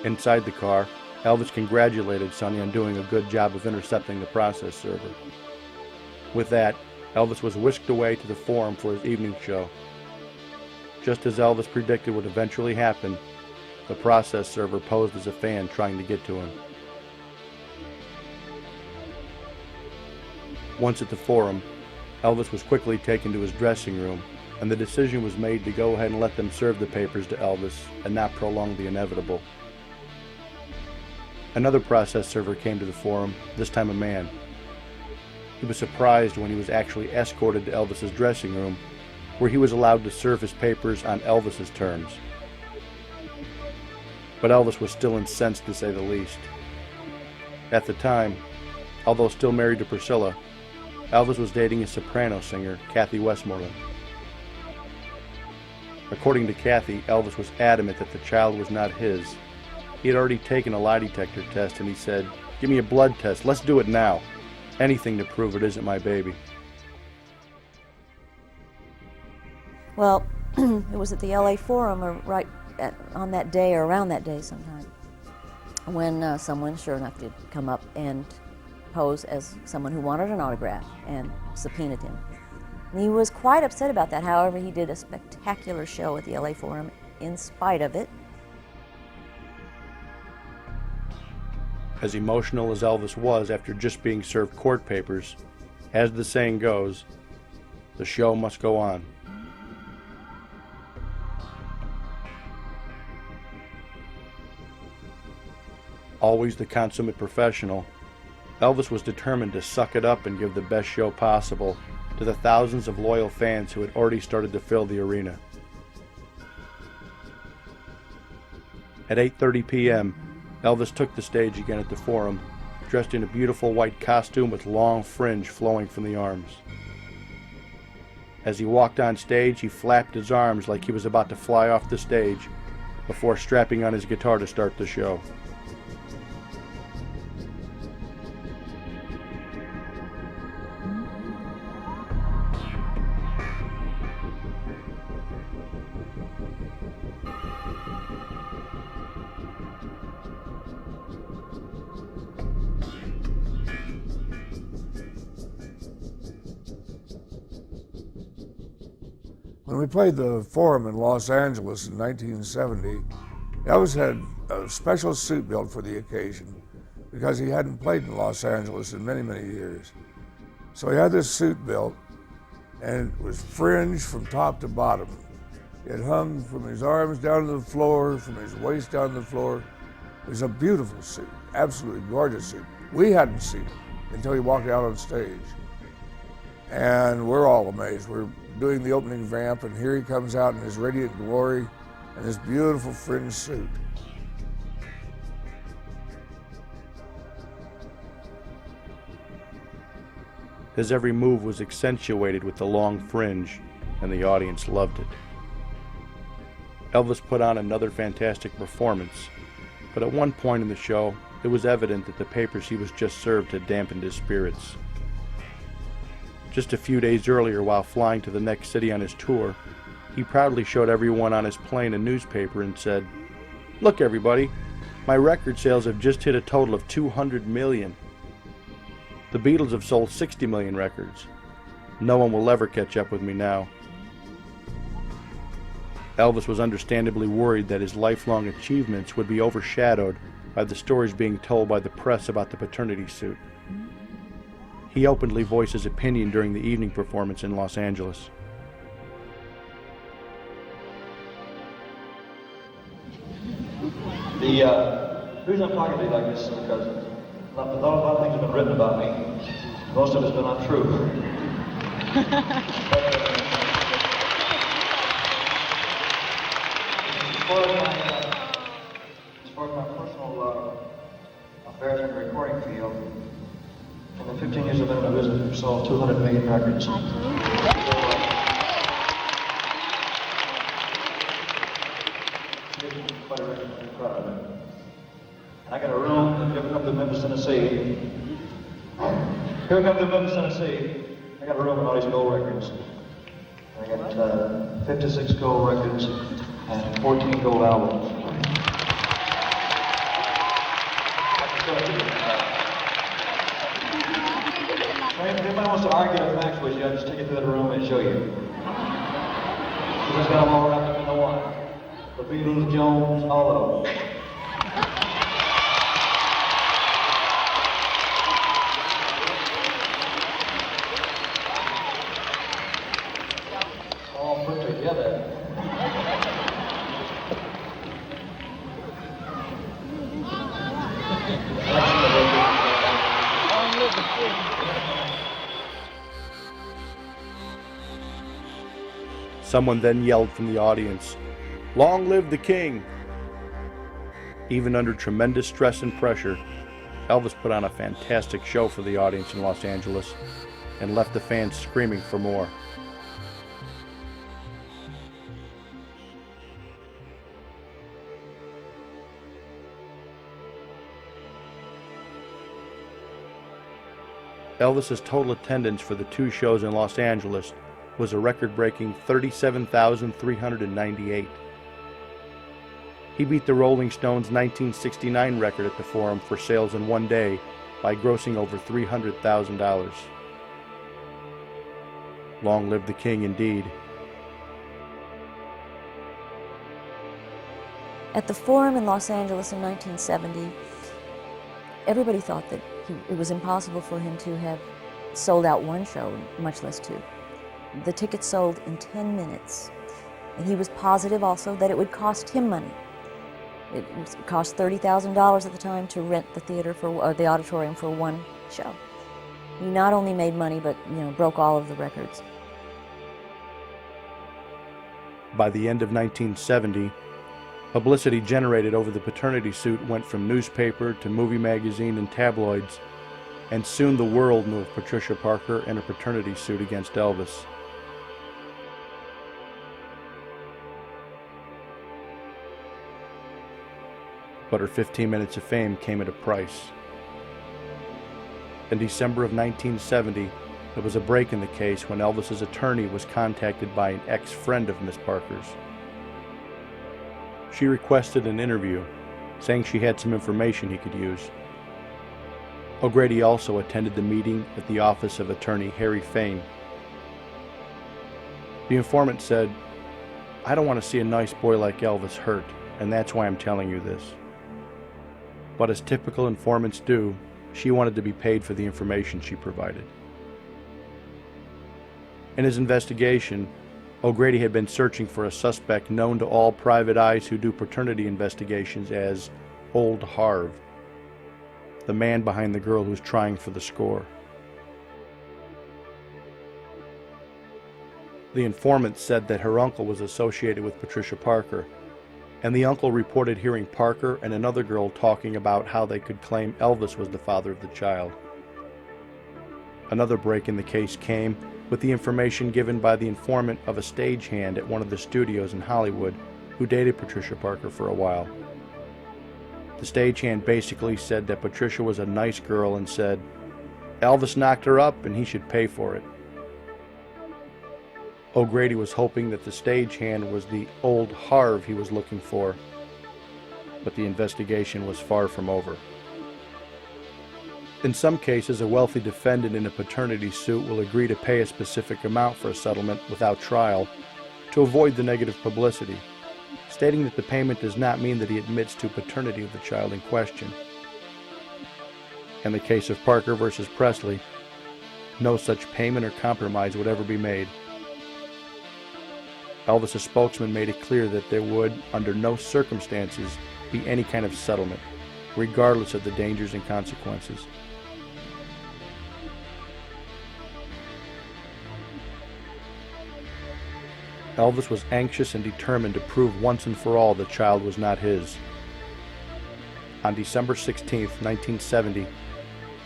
[SPEAKER 1] Inside the car, Elvis congratulated Sonny on doing a good job of intercepting the process server. With that, Elvis was whisked away to the Forum for his evening show. Just as Elvis predicted would eventually happen, the process server posed as a fan trying to get to him. Once at the Forum, Elvis was quickly taken to his dressing room, and the decision was made to go ahead and let them serve the papers to Elvis and not prolong the inevitable. Another process server came to the Forum, this time a man. He was surprised when he was actually escorted to Elvis's dressing room, where he was allowed to serve his papers on Elvis's terms. But Elvis was still incensed, to say the least. At the time, although still married to Priscilla, Elvis was dating a soprano singer, Kathy Westmoreland. According to Kathy, Elvis was adamant that the child was not his. He had already taken a lie detector test and he said, "Give me a blood test, let's do it now. Anything to prove it isn't my baby."
[SPEAKER 7] Well, it was at the LA Forum, or on that day or around that day sometime, when someone sure enough did come up and pose as someone who wanted an autograph and subpoenaed him. And he was quite upset about that. However, he did a spectacular show at the LA Forum in spite of it.
[SPEAKER 1] As emotional as Elvis was after just being served court papers, as the saying goes, the show must go on. Always the consummate professional, Elvis was determined to suck it up and give the best show possible to the thousands of loyal fans who had already started to fill the arena. At 8:30 p.m., Elvis took the stage again at the Forum, dressed in a beautiful white costume with long fringe flowing from the arms. As he walked on stage, he flapped his arms like he was about to fly off the stage before strapping on his guitar to start the show.
[SPEAKER 13] When we played the Forum in Los Angeles in 1970, Elvis had a special suit built for the occasion because he hadn't played in Los Angeles in many, many years. So he had this suit built, and it was fringed from top to bottom. It hung from his arms down to the floor, from his waist down to the floor. It was a beautiful suit, absolutely gorgeous suit. We hadn't seen it until he walked out on stage. And we're all amazed. We're doing the opening vamp, and here he comes out in his radiant glory and this beautiful fringe suit.
[SPEAKER 1] His every move was accentuated with the long fringe, and the audience loved it. Elvis put on another fantastic performance, but at one point in the show, it was evident that the papers he was just served had dampened his spirits. Just a few days earlier, while flying to the next city on his tour, he proudly showed everyone on his plane a newspaper and said, "Look everybody, my record sales have just hit a total of 200 million. The Beatles have sold 60 million records. No one will ever catch up with me now. Elvis was understandably worried that his lifelong achievements would be overshadowed by the stories being told by the press about the paternity suit. He openly voiced his opinion during the evening performance in Los Angeles.
[SPEAKER 14] The reason I'm talking to you like this is because a lot of things have been written about me. Most of it's been untrue. As far as my personal affairs in the recording field, in the 15 years I've been in the business, we've sold 200 million records. Quite a record, I'm proud of it. And I got a room, if you ever come to Memphis, Tennessee, I got a room with all these gold records. I got 56 gold records and 14 gold albums. If anybody wants to argue the facts with you, I'll just take you to the room and show you. Because I got them all wrapped up in the one. The Beatles, Jones, all of them. All put together.
[SPEAKER 1] Someone then yelled from the audience, "Long live the king!" Even under tremendous stress and pressure, Elvis put on a fantastic show for the audience in Los Angeles and left the fans screaming for more. Elvis's total attendance for the two shows in Los Angeles was a record-breaking 37,398. He beat the Rolling Stones' 1969 record at the Forum for sales in one day by grossing over $300,000. Long live the king, indeed.
[SPEAKER 7] At the Forum in Los Angeles in 1970, everybody thought that it was impossible for him to have sold out one show, much less two. The tickets sold in 10 minutes. And he was positive also that it would cost him money. It cost $30,000 at the time to rent the theater or the auditorium for one show. He not only made money, but broke all of the records.
[SPEAKER 1] By the end of 1970, publicity generated over the paternity suit went from newspaper to movie magazine and tabloids, and soon the world knew of Patricia Parker and her paternity suit against Elvis. But her 15 minutes of fame came at a price. In December of 1970, there was a break in the case when Elvis's attorney was contacted by an ex-friend of Miss Parker's. She requested an interview, saying she had some information he could use. O'Grady also attended the meeting at the office of attorney Harry Fane. The informant said, "I don't want to see a nice boy like Elvis hurt, and that's why I'm telling you this." But as typical informants do, she wanted to be paid for the information she provided. In his investigation, O'Grady had been searching for a suspect known to all private eyes who do paternity investigations as Old Harv, the man behind the girl who's trying for the score. The informant said that her uncle was associated with Patricia Parker, and the uncle reported hearing Parker and another girl talking about how they could claim Elvis was the father of the child. Another break in the case came with the information given by the informant of a stagehand at one of the studios in Hollywood who dated Patricia Parker for a while. The stagehand basically said that Patricia was a nice girl and said, "Elvis knocked her up and he should pay for it." O'Grady was hoping that the stagehand was the Old Harv he was looking for, but the investigation was far from over. In some cases, a wealthy defendant in a paternity suit will agree to pay a specific amount for a settlement without trial to avoid the negative publicity, stating that the payment does not mean that he admits to paternity of the child in question. In the case of Parker versus Presley, no such payment or compromise would ever be made. Elvis' spokesman made it clear that there would, under no circumstances, be any kind of settlement, regardless of the dangers and consequences. Elvis was anxious and determined to prove once and for all the child was not his. On December 16, 1970,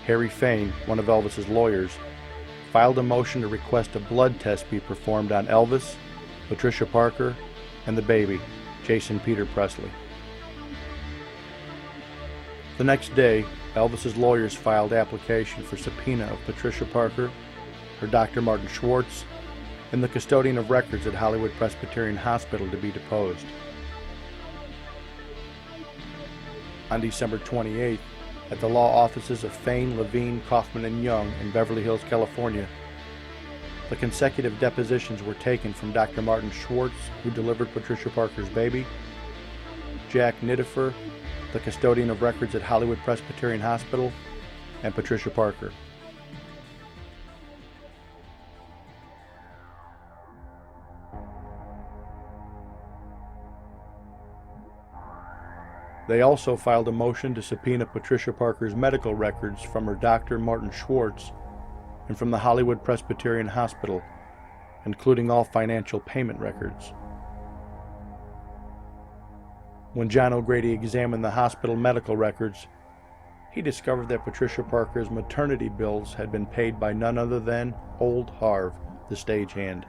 [SPEAKER 1] Harry Fain, one of Elvis's lawyers, filed a motion to request a blood test be performed on Elvis, Patricia Parker, and the baby, Jason Peter Presley. The next day, Elvis's lawyers filed application for subpoena of Patricia Parker, her Dr. Martin Schwartz, and the custodian of records at Hollywood Presbyterian Hospital to be deposed. On December 28th, at the law offices of Fain, Levine, Kaufman, and Young in Beverly Hills, California, the consecutive depositions were taken from Dr. Martin Schwartz, who delivered Patricia Parker's baby, Jack Nidifer, the custodian of records at Hollywood Presbyterian Hospital, and Patricia Parker. They also filed a motion to subpoena Patricia Parker's medical records from her doctor, Martin Schwartz, and from the Hollywood Presbyterian Hospital, including all financial payment records. When John O'Grady examined the hospital medical records, he discovered that Patricia Parker's maternity bills had been paid by none other than Old Harv, the stagehand.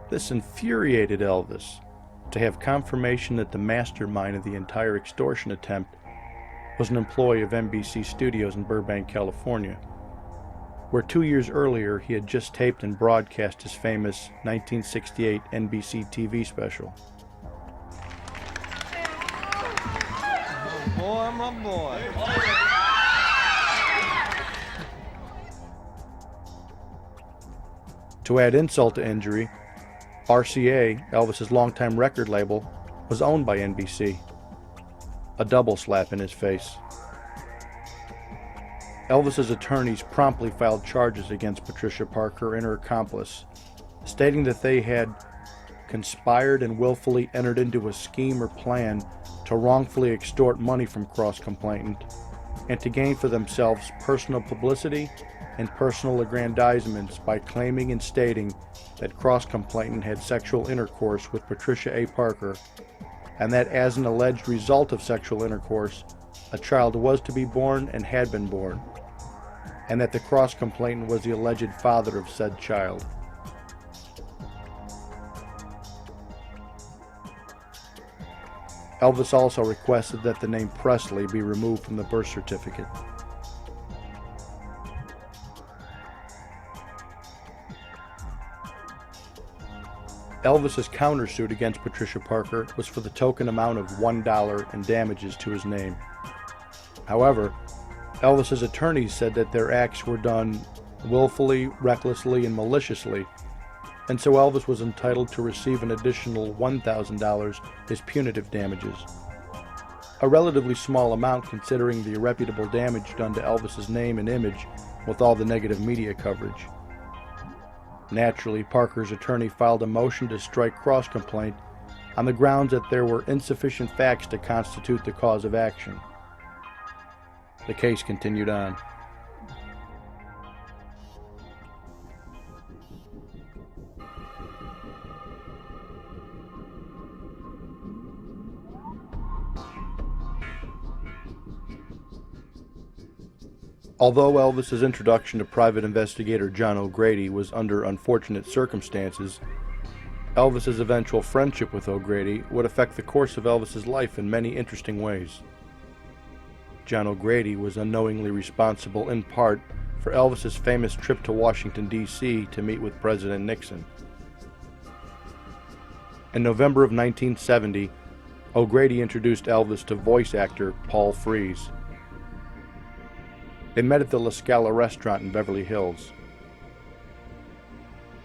[SPEAKER 1] This infuriated Elvis, to have confirmation that the mastermind of the entire extortion attempt was an employee of NBC Studios in Burbank, California, where 2 years earlier he had just taped and broadcast his famous 1968 NBC TV special.
[SPEAKER 5] My boy.
[SPEAKER 1] To add insult to injury, RCA, Elvis's longtime record label, was owned by NBC. A double slap in his face. Elvis's attorneys promptly filed charges against Patricia Parker and her accomplice, stating that they had conspired and willfully entered into a scheme or plan to wrongfully extort money from cross-complainant and to gain for themselves personal publicity and personal aggrandizements by claiming and stating that cross-complainant had sexual intercourse with Patricia A. Parker, and that as an alleged result of sexual intercourse, a child was to be born and had been born, and that the cross-complainant was the alleged father of said child. Elvis also requested that the name Presley be removed from the birth certificate. Elvis's countersuit against Patricia Parker was for the token amount of $1 in damages to his name. However, Elvis's attorneys said that their acts were done willfully, recklessly, and maliciously, and so Elvis was entitled to receive an additional $1,000 as punitive damages. A relatively small amount considering the irreputable damage done to Elvis's name and image with all the negative media coverage. Naturally, Parker's attorney filed a motion to strike cross-complaint on the grounds that there were insufficient facts to constitute the cause of action. The case continued on. Although Elvis's introduction to private investigator John O'Grady was under unfortunate circumstances, Elvis's eventual friendship with O'Grady would affect the course of Elvis's life in many interesting ways. John O'Grady was unknowingly responsible in part for Elvis's famous trip to Washington, D.C. to meet with President Nixon. In November of 1970, O'Grady introduced Elvis to voice actor Paul Frees. They met at the La Scala restaurant in Beverly Hills.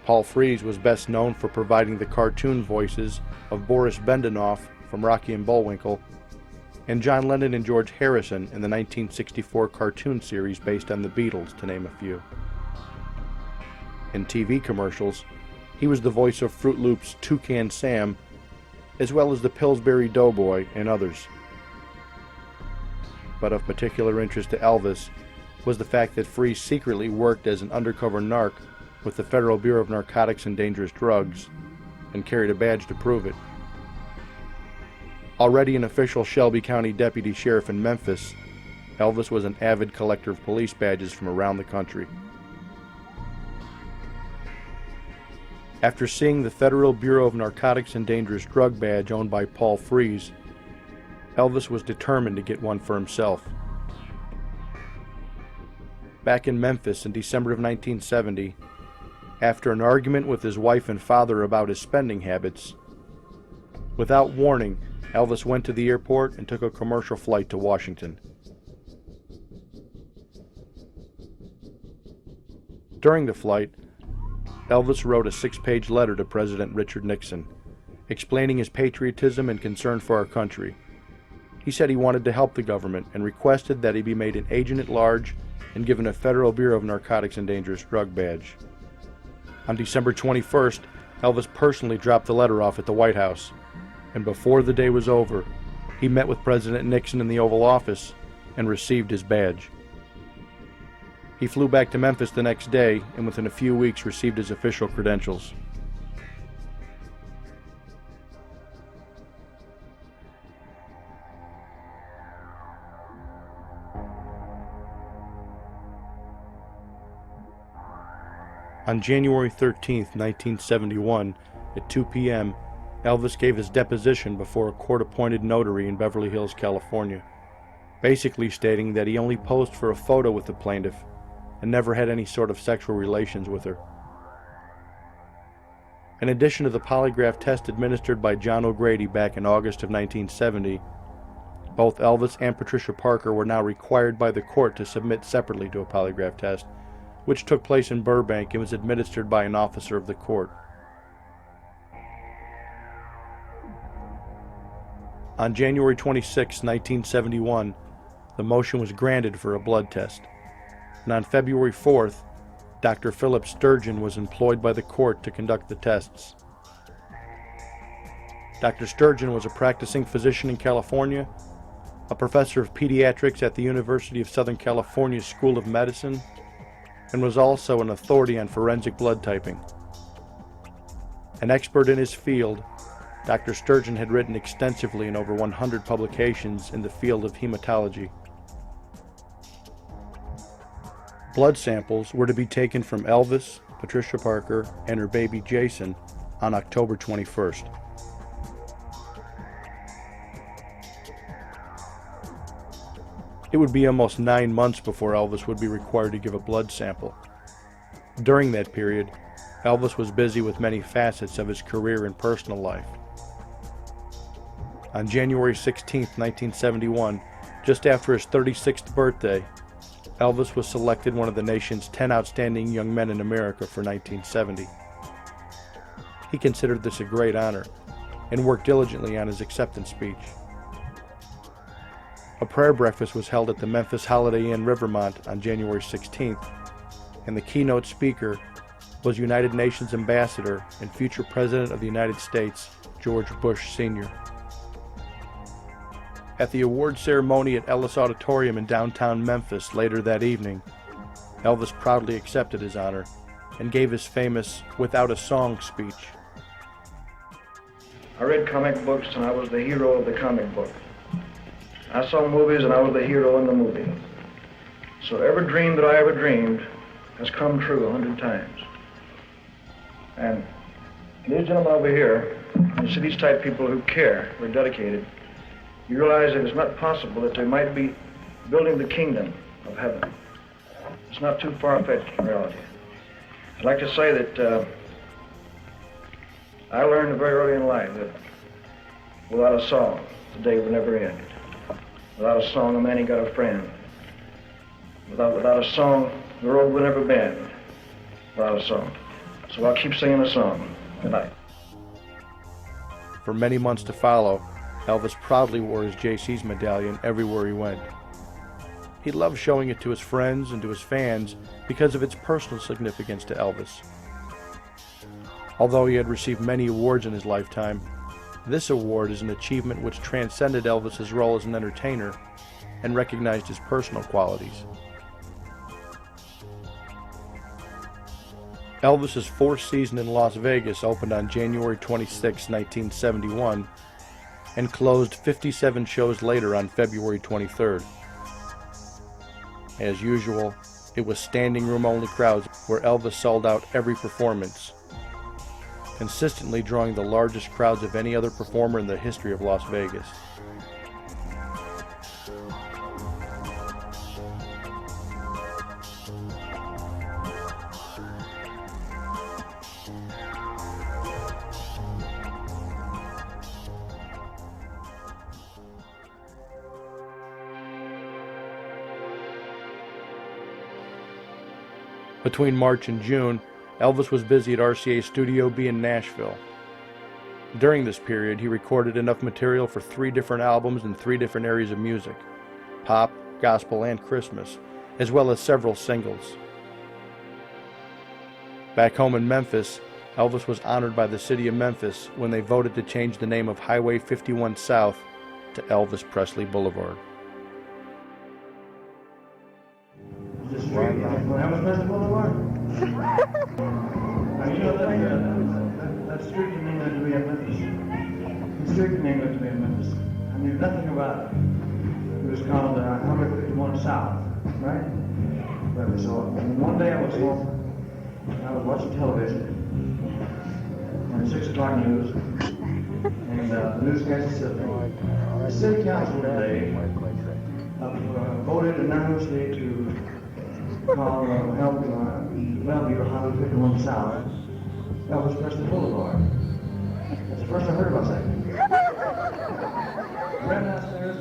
[SPEAKER 1] Paul Frees was best known for providing the cartoon voices of Boris Bendenov from Rocky and Bullwinkle, and John Lennon and George Harrison in the 1964 cartoon series based on the Beatles, to name a few. In TV commercials, he was the voice of Fruit Loops' Toucan Sam, as well as the Pillsbury Doughboy and others. But of particular interest to Elvis was the fact that Freese secretly worked as an undercover narc with the Federal Bureau of Narcotics and Dangerous Drugs, and carried a badge to prove it. Already an official Shelby County deputy sheriff in Memphis, Elvis was an avid collector of police badges from around the country. After seeing the Federal Bureau of Narcotics and Dangerous Drug badge owned by Paul Frees, Elvis was determined to get one for himself. Back in Memphis in December of 1970, after an argument with his wife and father about his spending habits, without warning, Elvis went to the airport and took a commercial flight to Washington. During the flight, Elvis wrote a 6-page letter to President Richard Nixon, explaining his patriotism and concern for our country. He said he wanted to help the government and requested that he be made an agent at large and given a Federal Bureau of Narcotics and Dangerous Drug badge. On December 21st, Elvis personally dropped the letter off at the White House, and before the day was over, he met with President Nixon in the Oval Office and received his badge. He flew back to Memphis the next day and within a few weeks received his official credentials. On January 13, 1971, at 2 p.m., Elvis gave his deposition before a court-appointed notary in Beverly Hills, California, basically stating that he only posed for a photo with the plaintiff and never had any sort of sexual relations with her. In addition to the polygraph test administered by John O'Grady back in August of 1970, both Elvis and Patricia Parker were now required by the court to submit separately to a polygraph test, which took place in Burbank and was administered by an officer of the court. On January 26, 1971, the motion was granted for a blood test, and on February 4th, Dr. Philip Sturgeon was employed by the court to conduct the tests. Dr. Sturgeon was a practicing physician in California, a professor of pediatrics at the University of Southern California School of Medicine, and was also an authority on forensic blood typing. An expert in his field, Dr. Sturgeon had written extensively in over 100 publications in the field of hematology. Blood samples were to be taken from Elvis, Patricia Parker, and her baby Jason on October 21st. It would be almost 9 months before Elvis would be required to give a blood sample. During that period, Elvis was busy with many facets of his career and personal life. On January 16, 1971, just after his 36th birthday, Elvis was selected one of the nation's 10 outstanding young men in America for 1970. He considered this a great honor and worked diligently on his acceptance speech. A prayer breakfast was held at the Memphis Holiday Inn Rivermont on January 16th, and the keynote speaker was United Nations Ambassador and future President of the United States, George Bush Sr. At the award ceremony at Ellis Auditorium in downtown Memphis later that evening, Elvis proudly accepted his honor and gave his famous "Without a Song" speech.
[SPEAKER 14] I read comic books and I was the hero of the comic book. I saw movies and I was the hero in the movie. So every dream that I ever dreamed has come true 100 times. And these gentlemen over here, you see these type people who care, who are dedicated, you realize that it's not possible that they might be building the kingdom of heaven. It's not too far-fetched in reality. I'd like to say that I learned very early in life that without a song, the day would never end. Without a song, a man ain't got a friend. Without a song, the road would never bend. Without a song. So I'll keep singing a song tonight.
[SPEAKER 1] For many months to follow, Elvis proudly wore his JC's medallion everywhere he went. He loved showing it to his friends and to his fans because of its personal significance to Elvis. Although he had received many awards in his lifetime, this award is an achievement which transcended Elvis's role as an entertainer and recognized his personal qualities. Elvis's fourth season in Las Vegas opened on January 26, 1971, and closed 57 shows later on February 23rd. As usual, it was standing room only crowds where Elvis sold out every performance, consistently drawing the largest crowds of any other performer in the history of Las Vegas. Between March and June, Elvis was busy at RCA Studio B in Nashville. During this period, he recorded enough material for 3 different albums in 3 different areas of music: pop, gospel, and Christmas, as well as several singles. Back home in Memphis, Elvis was honored by the city of Memphis when they voted to change the name of Highway 51 South to Elvis Presley Boulevard.
[SPEAKER 14] Elvis Presley Boulevard? You know that street in England to be in Memphis. The street in England to be in Memphis. I knew nothing about it. It was called Highway 51 South, right? But so one day I was home, I was watching television, and 6 o'clock news, and the newscaster said, the city council today voted unanimously to call Bellevue Highway 51 South Elvis Presley Boulevard. That's the first I heard about that. I ran downstairs,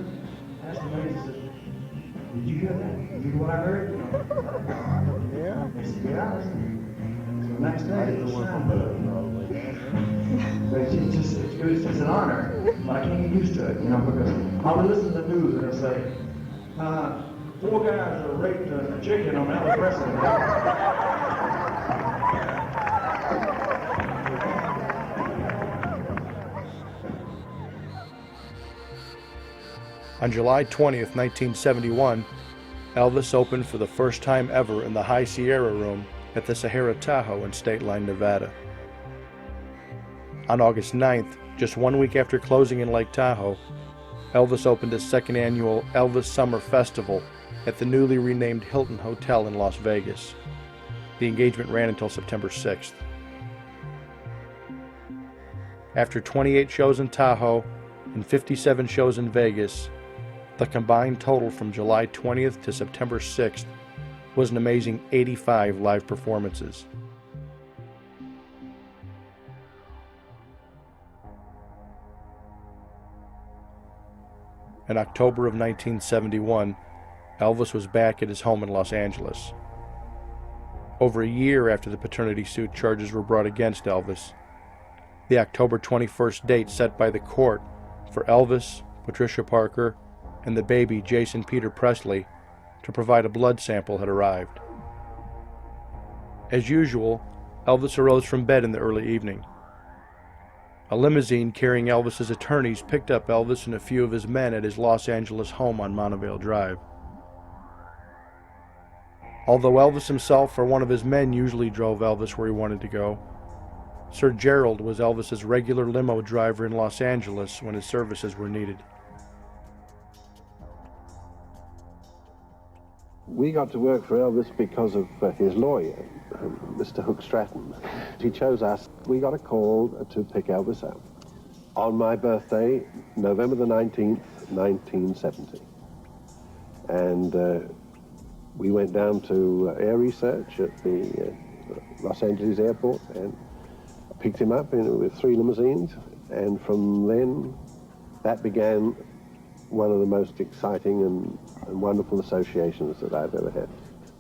[SPEAKER 14] asked the lady, said, did you hear that? Did you hear what I heard? Yeah. They said, yeah. So the next day, it was sound. But it's an honor, but I can't get used to it, because I'll be listening to the news and they'll say, 4 guys raped a chicken on Elvis Presley.
[SPEAKER 1] On July 20th, 1971, Elvis opened for the first time ever in the High Sierra Room at the Sahara Tahoe in State Line, Nevada. On August 9th, just 1 week after closing in Lake Tahoe, Elvis opened his second annual Elvis Summer Festival at the newly renamed Hilton Hotel in Las Vegas. The engagement ran until September 6th. After 28 shows in Tahoe and 57 shows in Vegas, the combined total from July 20th to September 6th was an amazing 85 live performances. In October of 1971, Elvis was back at his home in Los Angeles. Over a year after the paternity suit charges were brought against Elvis, the October 21st date set by the court for Elvis, Patricia Parker, and the baby Jason Peter Presley to provide a blood sample had arrived. As usual, Elvis arose from bed in the early evening. A limousine carrying Elvis's attorneys picked up Elvis and a few of his men at his Los Angeles home on Montevale Drive. Although Elvis himself or one of his men usually drove Elvis where he wanted to go, Sir Gerald was Elvis's regular limo driver in Los Angeles when his services were needed.
[SPEAKER 15] We got to work for Elvis because of his lawyer, Mr. Hook Stratton. He chose us. We got a call to pick Elvis up on my birthday, November the 19th, 1970. And we went down to air research at the Los Angeles airport and picked him up with 3 limousines. And from then, that began one of the most exciting and wonderful associations that I've ever had.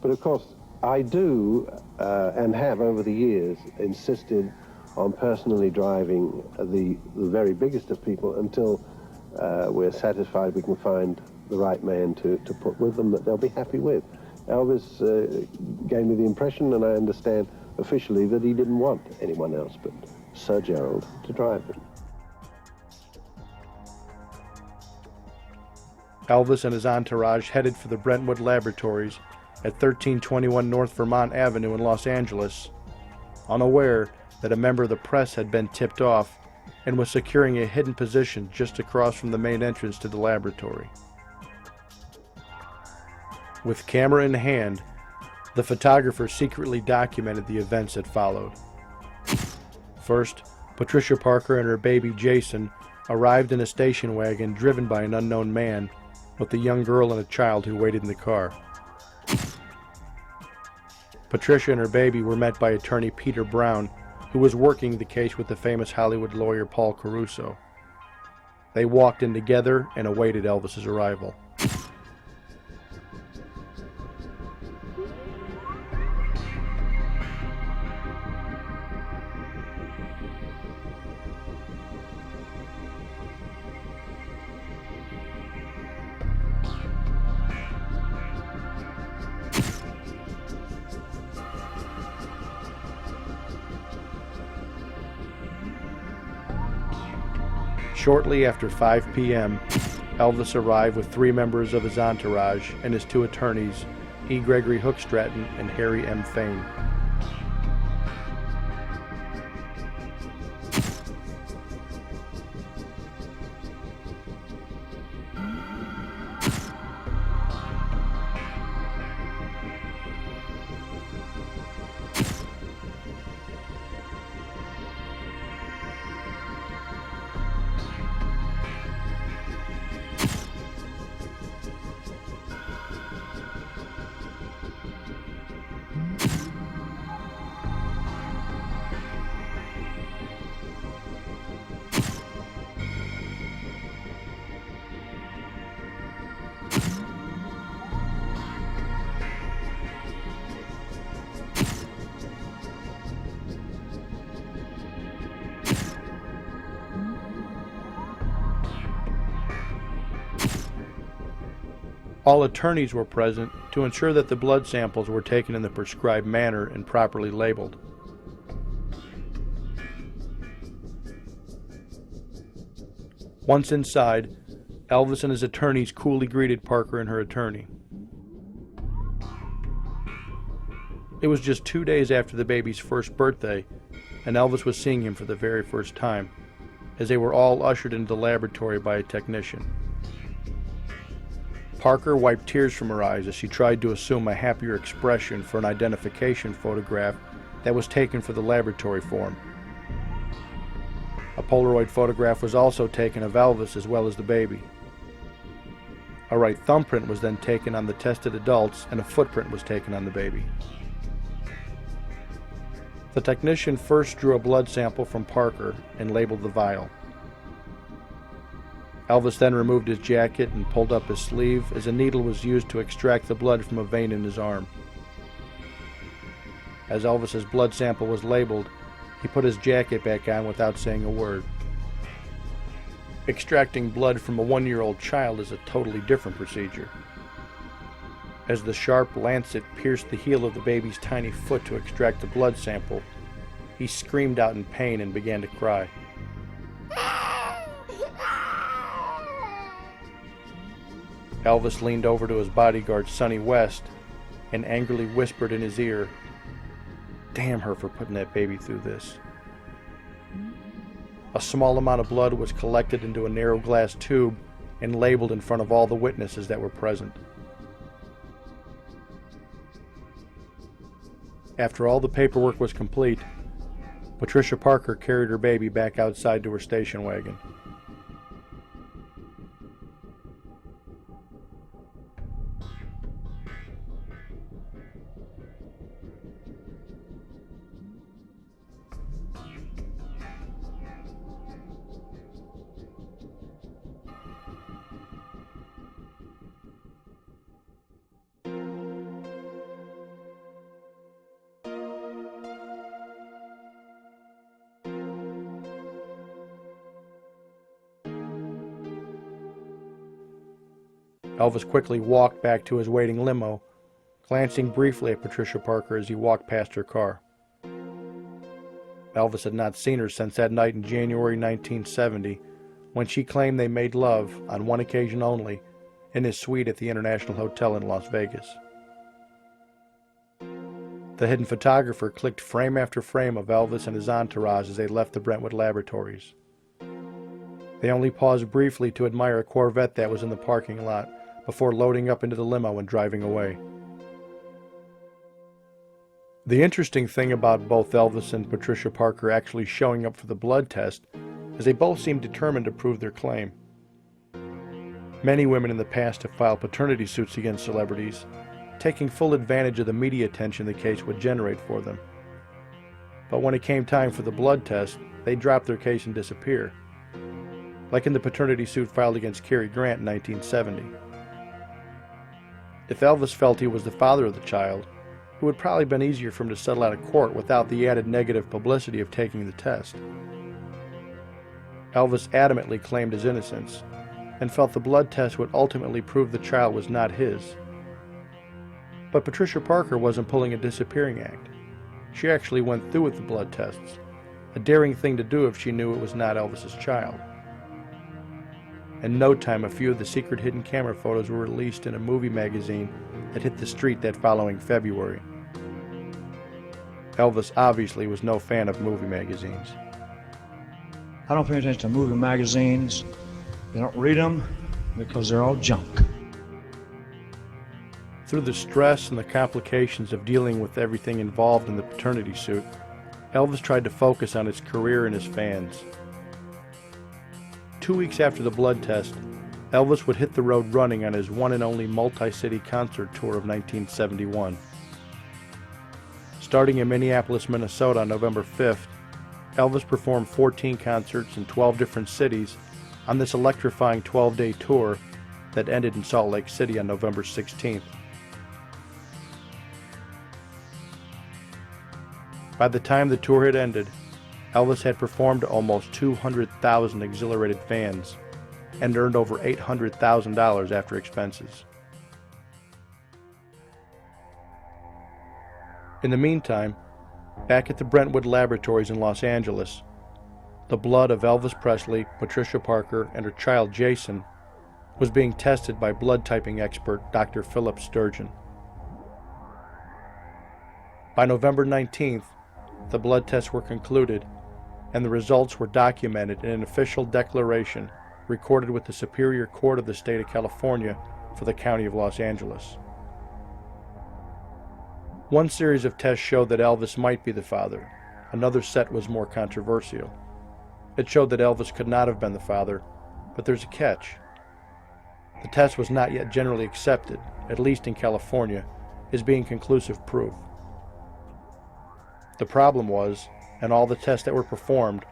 [SPEAKER 15] But of course, I do and have over the years insisted on personally driving the very biggest of people until we're satisfied we can find the right man to put with them that they'll be happy with. Elvis gave me the impression, and I understand officially, that he didn't want anyone else but Sir Gerald to drive him.
[SPEAKER 1] Elvis and his entourage headed for the Brentwood Laboratories at 1321 North Vermont Avenue in Los Angeles, unaware that a member of the press had been tipped off and was securing a hidden position just across from the main entrance to the laboratory. With camera in hand, the photographer secretly documented the events that followed. First, Patricia Parker and her baby Jason arrived in a station wagon driven by an unknown man with a young girl and a child who waited in the car. Patricia and her baby were met by attorney Peter Brown, who was working the case with the famous Hollywood lawyer Paul Caruso. They walked in together and awaited Elvis's arrival. Shortly after 5 p.m., Elvis arrived with 3 members of his entourage and his 2 attorneys, E. Gregory Hookstratton and Harry M. Fain. All attorneys were present to ensure that the blood samples were taken in the prescribed manner and properly labeled. Once inside, Elvis and his attorneys coolly greeted Parker and her attorney. It was just 2 days after the baby's first birthday, and Elvis was seeing him for the very first time, as they were all ushered into the laboratory by a technician. Parker wiped tears from her eyes as she tried to assume a happier expression for an identification photograph that was taken for the laboratory form. A Polaroid photograph was also taken of Elvis as well as the baby. A right thumbprint was then taken on the tested adults, and a footprint was taken on the baby. The technician first drew a blood sample from Parker and labeled the vial. Elvis then removed his jacket and pulled up his sleeve as a needle was used to extract the blood from a vein in his arm. As Elvis's blood sample was labeled, he put his jacket back on without saying a word. Extracting blood from a 1-year-old child is a totally different procedure. As the sharp lancet pierced the heel of the baby's tiny foot to extract the blood sample, he screamed out in pain and began to cry. Elvis leaned over to his bodyguard, Sonny West, and angrily whispered in his ear, "Damn her for putting that baby through this." A small amount of blood was collected into a narrow glass tube and labeled in front of all the witnesses that were present. After all the paperwork was complete, Patricia Parker carried her baby back outside to her station wagon. Elvis quickly walked back to his waiting limo, glancing briefly at Patricia Parker as he walked past her car. Elvis had not seen her since that night in January 1970, when she claimed they made love, on one occasion only, in his suite at the International Hotel in Las Vegas. The hidden photographer clicked frame after frame of Elvis and his entourage as they left the Brentwood Laboratories. They only paused briefly to admire a Corvette that was in the parking lot before loading up into the limo and driving away. The interesting thing about both Elvis and Patricia Parker actually showing up for the blood test is they both seemed determined to prove their claim. Many women in the past have filed paternity suits against celebrities, taking full advantage of the media attention the case would generate for them. But when it came time for the blood test, they dropped their case and disappear, like in the paternity suit filed against Cary Grant in 1970. If Elvis felt he was the father of the child, it would probably have been easier for him to settle out of court without the added negative publicity of taking the test. Elvis adamantly claimed his innocence and felt the blood test would ultimately prove the child was not his. But Patricia Parker wasn't pulling a disappearing act. She actually went through with the blood tests, a daring thing to do if she knew it was not Elvis's child. In no time, a few of the secret hidden camera photos were released in a movie magazine that hit the street that following February. Elvis obviously was no fan of movie magazines.
[SPEAKER 9] I don't pay attention to movie magazines. I don't read them because they're all junk.
[SPEAKER 1] Through the stress and the complications of dealing with everything involved in the paternity suit, Elvis tried to focus on his career and his fans. 2 weeks after the blood test, Elvis would hit the road running on his one and only multi-city concert tour of 1971. Starting in Minneapolis, Minnesota on November 5th, Elvis performed 14 concerts in 12 different cities on this electrifying 12-day tour that ended in Salt Lake City on November 16th. By the time the tour had ended, Elvis had performed to almost 200,000 exhilarated fans and earned over $800,000 after expenses. In the meantime, back at the Brentwood Laboratories in Los Angeles, the blood of Elvis Presley, Patricia Parker, and her child Jason was being tested by blood typing expert Dr. Philip Sturgeon. By November 19th, the blood tests were concluded, and the results were documented in an official declaration recorded with the Superior Court of the State of California for the County of Los Angeles. One series of tests showed that Elvis might be the father. Another set was more controversial. It showed that Elvis could not have been the father, but there's a catch. The test was not yet generally accepted, at least in California, as being conclusive proof. The problem was, in all the tests that were performed,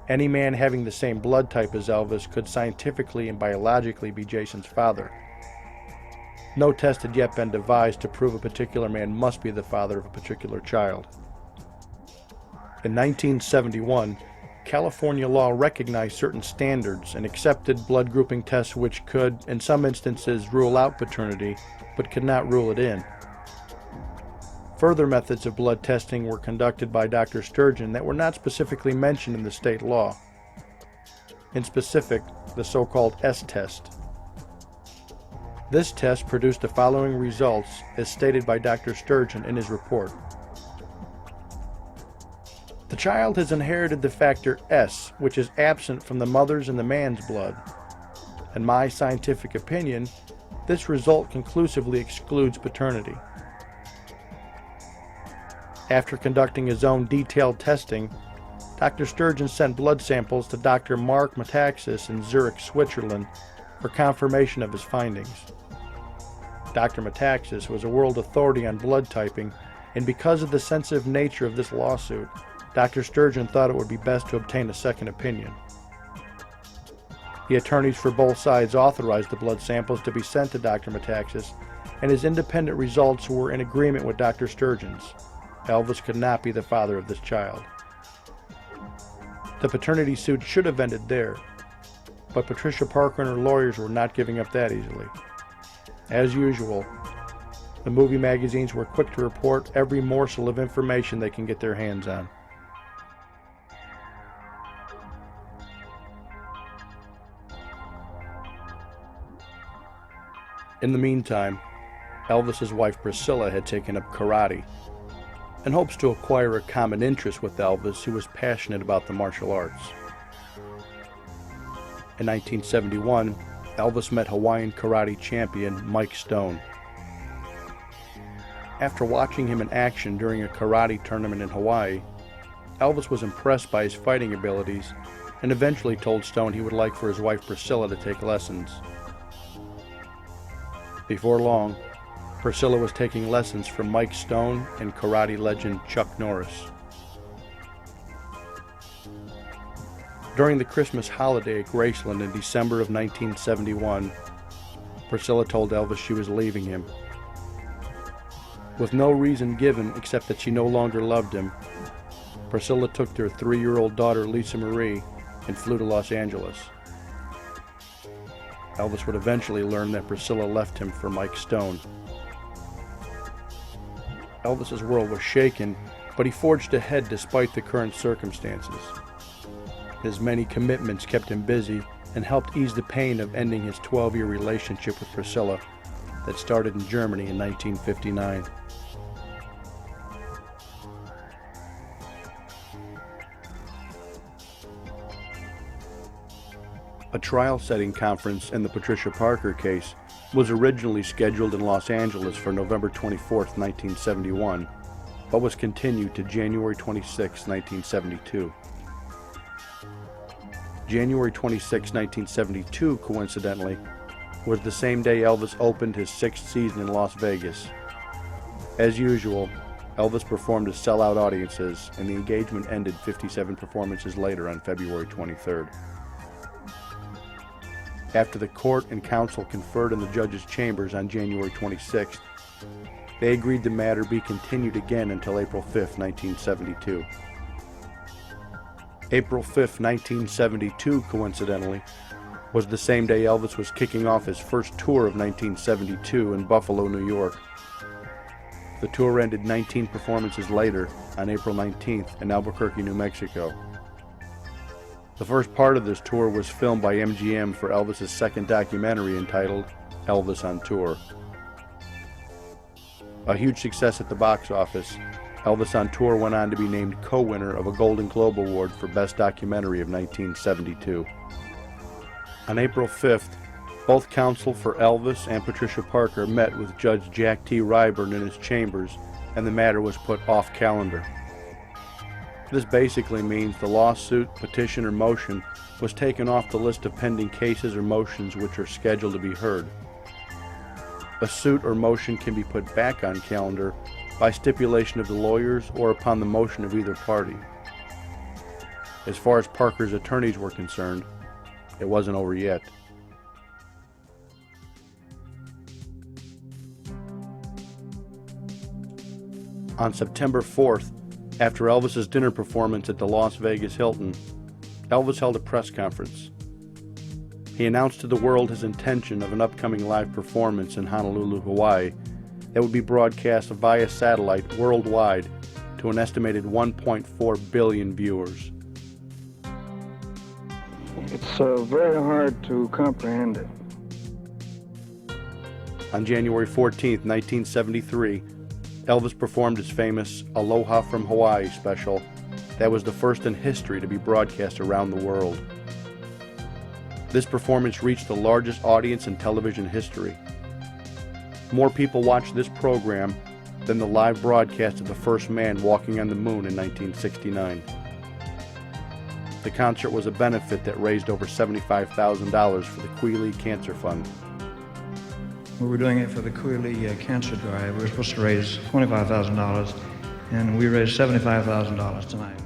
[SPEAKER 1] any man having the same blood type as Elvis could scientifically and biologically be Jason's father. No test had yet been devised to prove a particular man must be the father of a particular child. In 1971, California law recognized certain standards and accepted blood grouping tests which could, in some instances, rule out paternity, but could not rule it in. Further methods of blood testing were conducted by Dr. Sturgeon that were not specifically mentioned in the state law. In specific, the so-called S-test. This test produced the following results as stated by Dr. Sturgeon in his report. The child has inherited the factor S, which is absent from the mother's and the man's blood. In my scientific opinion, this result conclusively excludes paternity. After conducting his own detailed testing, Dr. Sturgeon sent blood samples to Dr. Mark Metaxas in Zurich, Switzerland, for confirmation of his findings. Dr. Metaxas was a world authority on blood typing, and because of the sensitive nature of this lawsuit, Dr. Sturgeon thought it would be best to obtain a second opinion. The attorneys for both sides authorized the blood samples to be sent to Dr. Metaxas, and his independent results were in agreement with Dr. Sturgeon's. Elvis could not be the father of this child. The paternity suit should have ended there, but Patricia Parker and her lawyers were not giving up that easily. As usual, the movie magazines were quick to report every morsel of information they can get their hands on. In the meantime, Elvis's wife Priscilla had taken up karate and hopes to acquire a common interest with Elvis, who was passionate about the martial arts. In 1971, Elvis met Hawaiian karate champion Mike Stone. After watching him in action during a karate tournament in Hawaii, Elvis was impressed by his fighting abilities and eventually told Stone he would like for his wife Priscilla to take lessons. Before long, Priscilla was taking lessons from Mike Stone and karate legend Chuck Norris. During the Christmas holiday at Graceland in December of 1971, Priscilla told Elvis she was leaving him. With no reason given except that she no longer loved him, Priscilla took their 3-year-old daughter Lisa Marie and flew to Los Angeles. Elvis would eventually learn that Priscilla left him for Mike Stone. Elvis's world was shaken, but he forged ahead despite the current circumstances. His many commitments kept him busy and helped ease the pain of ending his 12-year relationship with Priscilla that started in Germany in 1959. A trial-setting conference in the Patricia Parker case was originally scheduled in Los Angeles for November 24, 1971, but was continued to January 26, 1972. January 26, 1972, coincidentally, was the same day Elvis opened his 6th season in Las Vegas. As usual, Elvis performed to sellout audiences, and the engagement ended 57 performances later on February 23rd. After the court and counsel conferred in the judge's chambers on January 26th, they agreed the matter be continued again until April 5, 1972. April 5, 1972, coincidentally, was the same day Elvis was kicking off his first tour of 1972 in Buffalo, New York. The tour ended 19 performances later on April 19th in Albuquerque, New Mexico. The first part of this tour was filmed by MGM for Elvis's second documentary entitled Elvis on Tour. A huge success at the box office, Elvis on Tour went on to be named co-winner of a Golden Globe Award for Best Documentary of 1972. On April 5th, both counsel for Elvis and Patricia Parker met with Judge Jack T. Ryburn in his chambers, and the matter was put off calendar. This basically means the lawsuit, petition, or motion was taken off the list of pending cases or motions which are scheduled to be heard. A suit or motion can be put back on calendar by stipulation of the lawyers or upon the motion of either party. As far as Parker's attorneys were concerned, it wasn't over yet. On September 4th, after Elvis's dinner performance at the Las Vegas Hilton, Elvis held a press conference. He announced to the world his intention of an upcoming live performance in Honolulu, Hawaii, that would be broadcast via satellite worldwide to an estimated 1.4 billion viewers.
[SPEAKER 14] It's very hard to comprehend it.
[SPEAKER 1] On January 14, 1973, Elvis performed his famous Aloha from Hawaii special that was the first in history to be broadcast around the world. This performance reached the largest audience in television history. More people watched this program than the live broadcast of the first man walking on the moon in 1969. The concert was a benefit that raised over $75,000 for the Quealy Cancer Fund.
[SPEAKER 16] We were doing it for the Quealy Cancer Drive. We were supposed to raise $25,000, and we raised $75,000 tonight.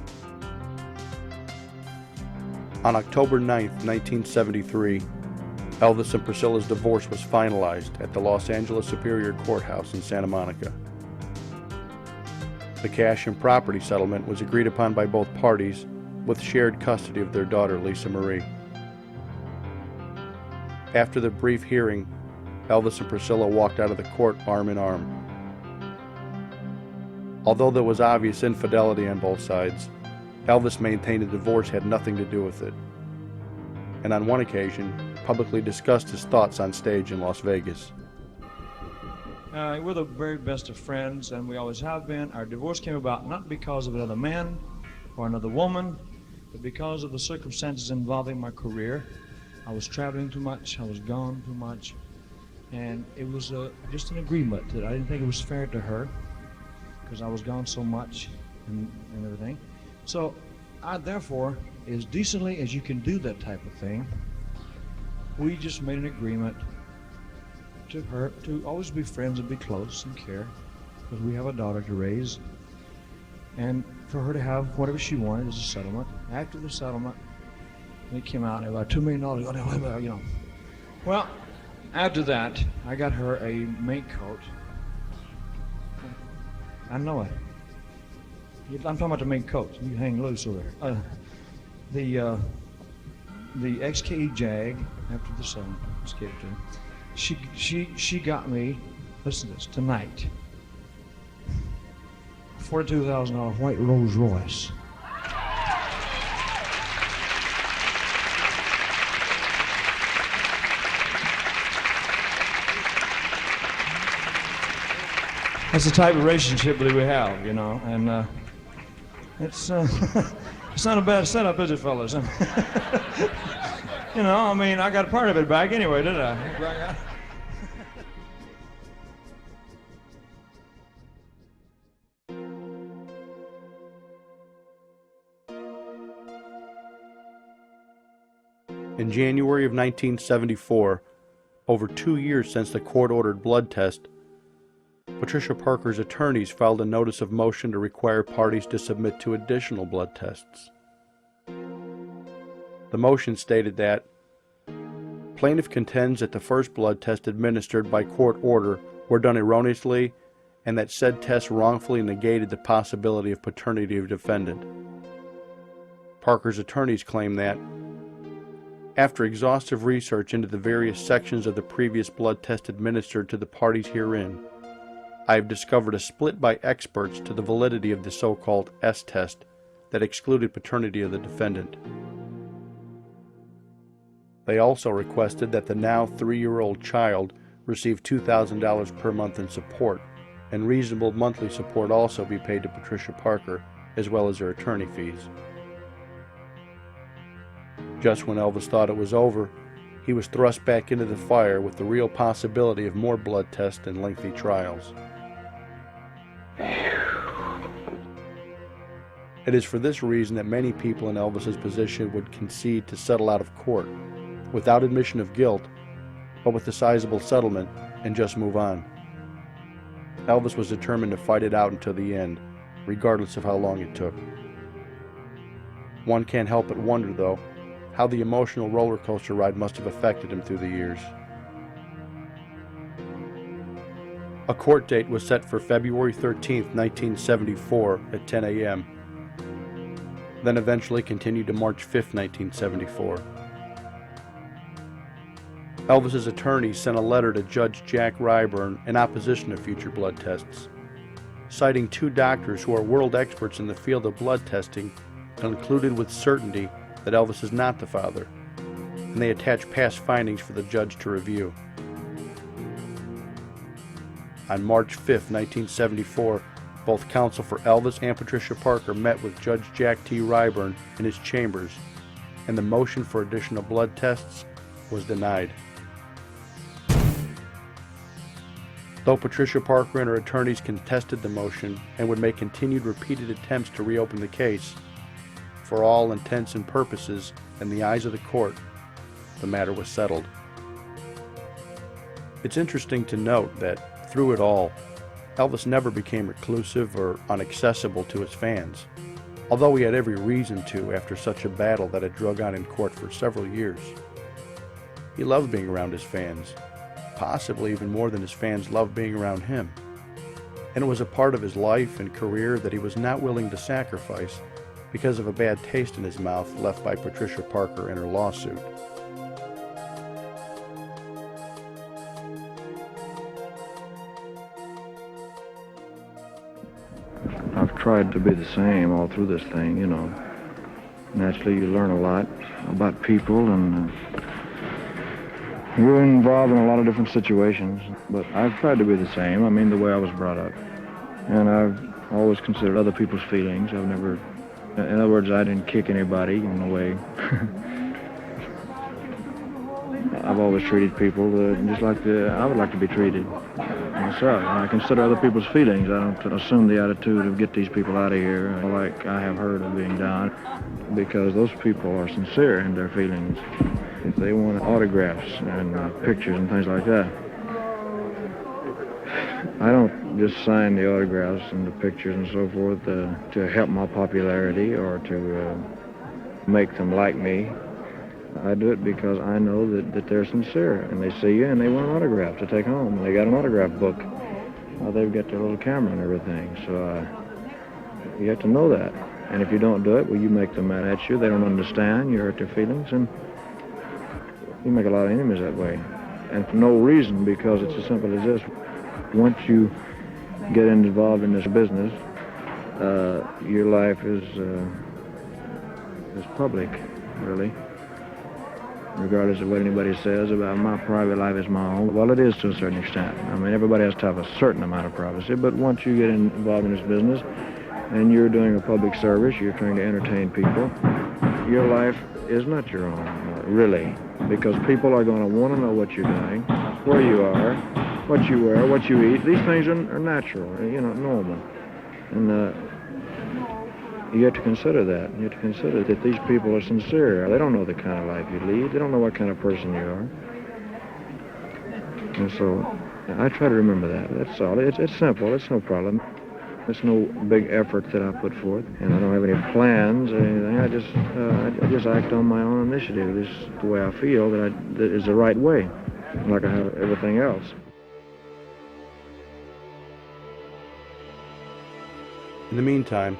[SPEAKER 1] On October 9, 1973, Elvis and Priscilla's divorce was finalized at the Los Angeles Superior Courthouse in Santa Monica. The cash and property settlement was agreed upon by both parties, with shared custody of their daughter, Lisa Marie. After the brief hearing, Elvis and Priscilla walked out of the court arm in arm. Although there was obvious infidelity on both sides, Elvis maintained the divorce had nothing to do with it, and on one occasion publicly discussed his thoughts on stage in Las Vegas.
[SPEAKER 16] We're the very best of friends, and we always have been. Our divorce came about not because of another man or another woman, but because of the circumstances involving my career. I was traveling too much, I was gone too much, and it was just an agreement that I didn't think it was fair to her because I was gone so much and everything. So I, therefore, as decently as you can do that type of thing, we just made an agreement to her to always be friends and be close and care, because we have a daughter to raise, and for her to have whatever she wanted as a settlement. After the settlement, it came out about $2 million, you know. Well, after that, I got her a mink coat. I know it. I'm talking about the mink coat. You hang loose over there. The XKE Jag after the settlement. Let's get it to her. She got me, listen to this, tonight, $42,000 white Rolls Royce. That's the type of relationship that we have, you know, and it's not a bad setup, is it, fellas? You know, I mean, I got part of it back anyway, didn't I?
[SPEAKER 1] In January of 1974, over 2 years since the court-ordered blood test, Patricia Parker's attorneys filed a notice of motion to require parties to submit to additional blood tests. The motion stated that plaintiff contends that the first blood test administered by court order were done erroneously and that said tests wrongfully negated the possibility of paternity of defendant. Parker's attorneys claim that after exhaustive research into the various sections of the previous blood test administered to the parties herein, I have discovered a split by experts to the validity of the so-called S test that excluded paternity of the defendant. They also requested that the now 3-year-old child receive $2,000 per month in support, and reasonable monthly support also be paid to Patricia Parker, as well as her attorney fees. Just when Elvis thought it was over, he was thrust back into the fire with the real possibility of more blood tests and lengthy trials. It is for this reason that many people in Elvis's position would concede to settle out of court, without admission of guilt, but with a sizable settlement, and just move on. Elvis was determined to fight it out until the end, regardless of how long it took. One can't help but wonder, though, how the emotional roller coaster ride must have affected him through the years. A court date was set for February 13, 1974 at 10 a.m., then eventually continued to March 5, 1974. Elvis's attorneys sent a letter to Judge Jack Ryburn in opposition to future blood tests, citing 2 doctors who are world experts in the field of blood testing and concluded with certainty that Elvis is not the father, and they attached past findings for the judge to review. On March 5, 1974, both counsel for Elvis and Patricia Parker met with Judge Jack T. Ryburn in his chambers, and the motion for additional blood tests was denied. Though Patricia Parker and her attorneys contested the motion and would make continued repeated attempts to reopen the case, for all intents and purposes, in the eyes of the court, the matter was settled. It's interesting to note that, through it all, Elvis never became reclusive or inaccessible to his fans, although he had every reason to after such a battle that had drug on in court for several years. He loved being around his fans, possibly even more than his fans loved being around him, and it was a part of his life and career that he was not willing to sacrifice because of a bad taste in his mouth left by Patricia Parker in her lawsuit.
[SPEAKER 14] tried to be the same all through this thing, you know. Naturally, you learn a lot about people, and you're involved in a lot of different situations. But I've tried to be the same, I mean, the way I was brought up. And I've always considered other people's feelings. I've never, in other words, I didn't kick anybody in a way. I've always treated people just like I would like to be treated myself. And I consider other people's feelings. I don't assume the attitude of get these people out of here like I have heard of being done, because those people are sincere in their feelings. If they want autographs and pictures and things like that, I don't just sign the autographs and the pictures and so forth to help my popularity or to make them like me. I do it because I know that they're sincere, and they see you and they want an autograph to take home. And they got an autograph book. They've got their little camera and everything, so you have to know that. And if you don't do it, well, you make them mad at you. They don't understand. You hurt their feelings, and you make a lot of enemies that way. And for no reason, because it's as simple as this. Once you get involved in this business, your life is public, really. Regardless of what anybody says about my private life is my own. Well, it is to a certain extent. I mean, everybody has to have a certain amount of privacy, but once you get involved in this business and you're doing a public service, you're trying to entertain people, your life is not your own, really, because people are going to want to know what you're doing, where you are, what you wear, what you eat. These things are natural, you know, normal. And you have to consider that. You have to consider that these people are sincere. They don't know the kind of life you lead. They don't know what kind of person you are. And so I try to remember that. That's all. It's simple. It's no problem. It's no big effort that I put forth. And I don't have any plans or anything. I just act on my own initiative. This is the way I feel that is the right way, like I have everything else.
[SPEAKER 1] In the meantime,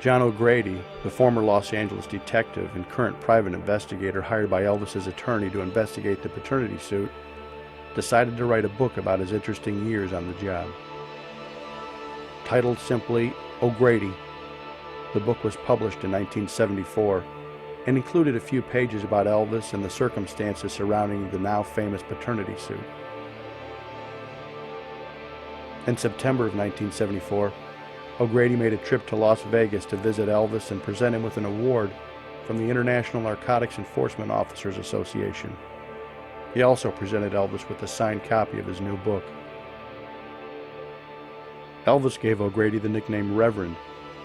[SPEAKER 1] John O'Grady, the former Los Angeles detective and current private investigator hired by Elvis's attorney to investigate the paternity suit, decided to write a book about his interesting years on the job. Titled simply O'Grady, the book was published in 1974 and included a few pages about Elvis and the circumstances surrounding the now famous paternity suit. In September of 1974, O'Grady made a trip to Las Vegas to visit Elvis and present him with an award from the International Narcotics Enforcement Officers Association. He also presented Elvis with a signed copy of his new book. Elvis gave O'Grady the nickname Reverend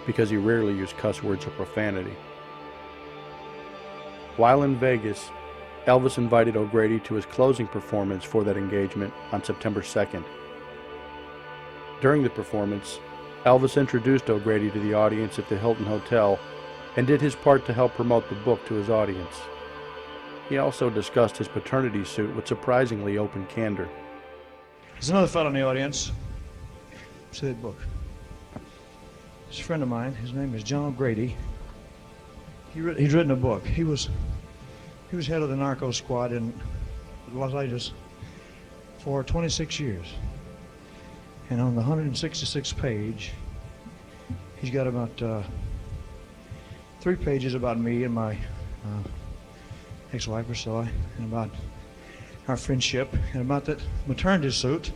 [SPEAKER 1] because he rarely used cuss words or profanity. While in Vegas, Elvis invited O'Grady to his closing performance for that engagement on September 2nd. During the performance, Elvis introduced O'Grady to the audience at the Hilton Hotel and did his part to help promote the book to his audience. He also discussed his paternity suit with surprisingly open candor.
[SPEAKER 16] There's another fellow in the audience. See that book. It's a friend of mine. His name is John O'Grady. He's written a book. He was head of the narco squad in Los Angeles for 26 years. And on the 166th page, he's got about 3 pages about me and my ex-wife or so, and about our friendship, and about that maternity suit.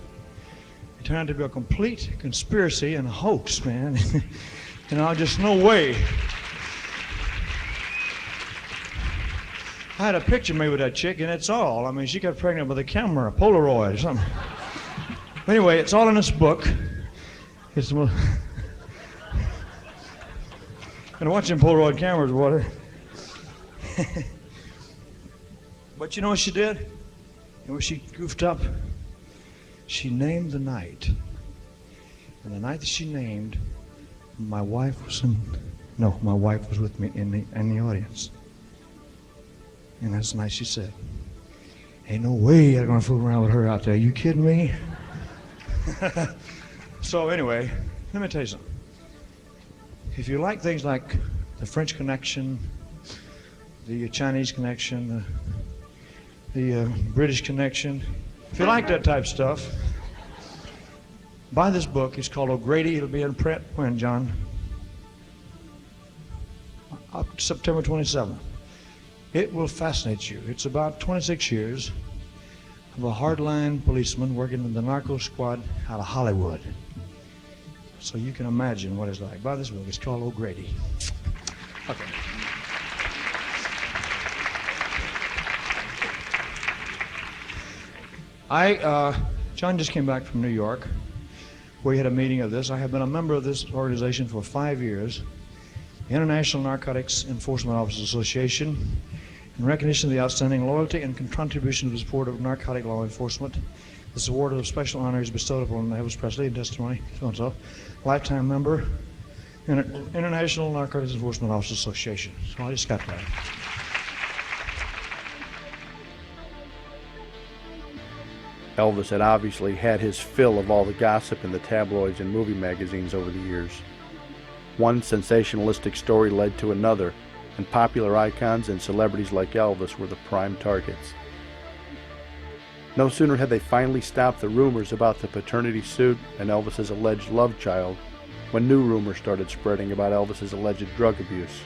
[SPEAKER 16] It turned out to be a complete conspiracy and a hoax, man. You know, just no way. I had a picture made with that chick, and that's all. I mean, she got pregnant with a camera, a Polaroid or something. Anyway, it's all in this book. It's and watching Polaroid cameras, water. But you know what she did? And when she goofed up, she named the night. And the night that she named, my wife was with me in the audience. And that's the night she said, "Ain't no way I'm gonna fool around with her out there. You kidding me?" So anyway, let me tell you something. If you like things like the French Connection, the Chinese Connection, the British Connection, if you like that type of stuff, buy this book. It's called O'Grady. It'll be in print when, John? September 27th. It will fascinate you. It's about 26 years of a hardline policeman working in the narco squad out of Hollywood. So you can imagine what it's like. By this book, it's called O'Grady. Okay. John just came back from New York, where he had a meeting of this. I have been a member of this organization for 5 years, the International Narcotics Enforcement Officers Association, in recognition of the outstanding loyalty and contribution to the support of narcotic law enforcement. This award of special honor is bestowed upon Elvis Presley in testimony, so-and-so, lifetime member, International Narcotics Enforcement Officers Association. So I just got that.
[SPEAKER 1] Elvis had obviously had his fill of all the gossip in the tabloids and movie magazines over the years. One sensationalistic story led to another, and popular icons and celebrities like Elvis were the prime targets. No sooner had they finally stopped the rumors about the paternity suit and Elvis's alleged love child, when new rumors started spreading about Elvis's alleged drug abuse.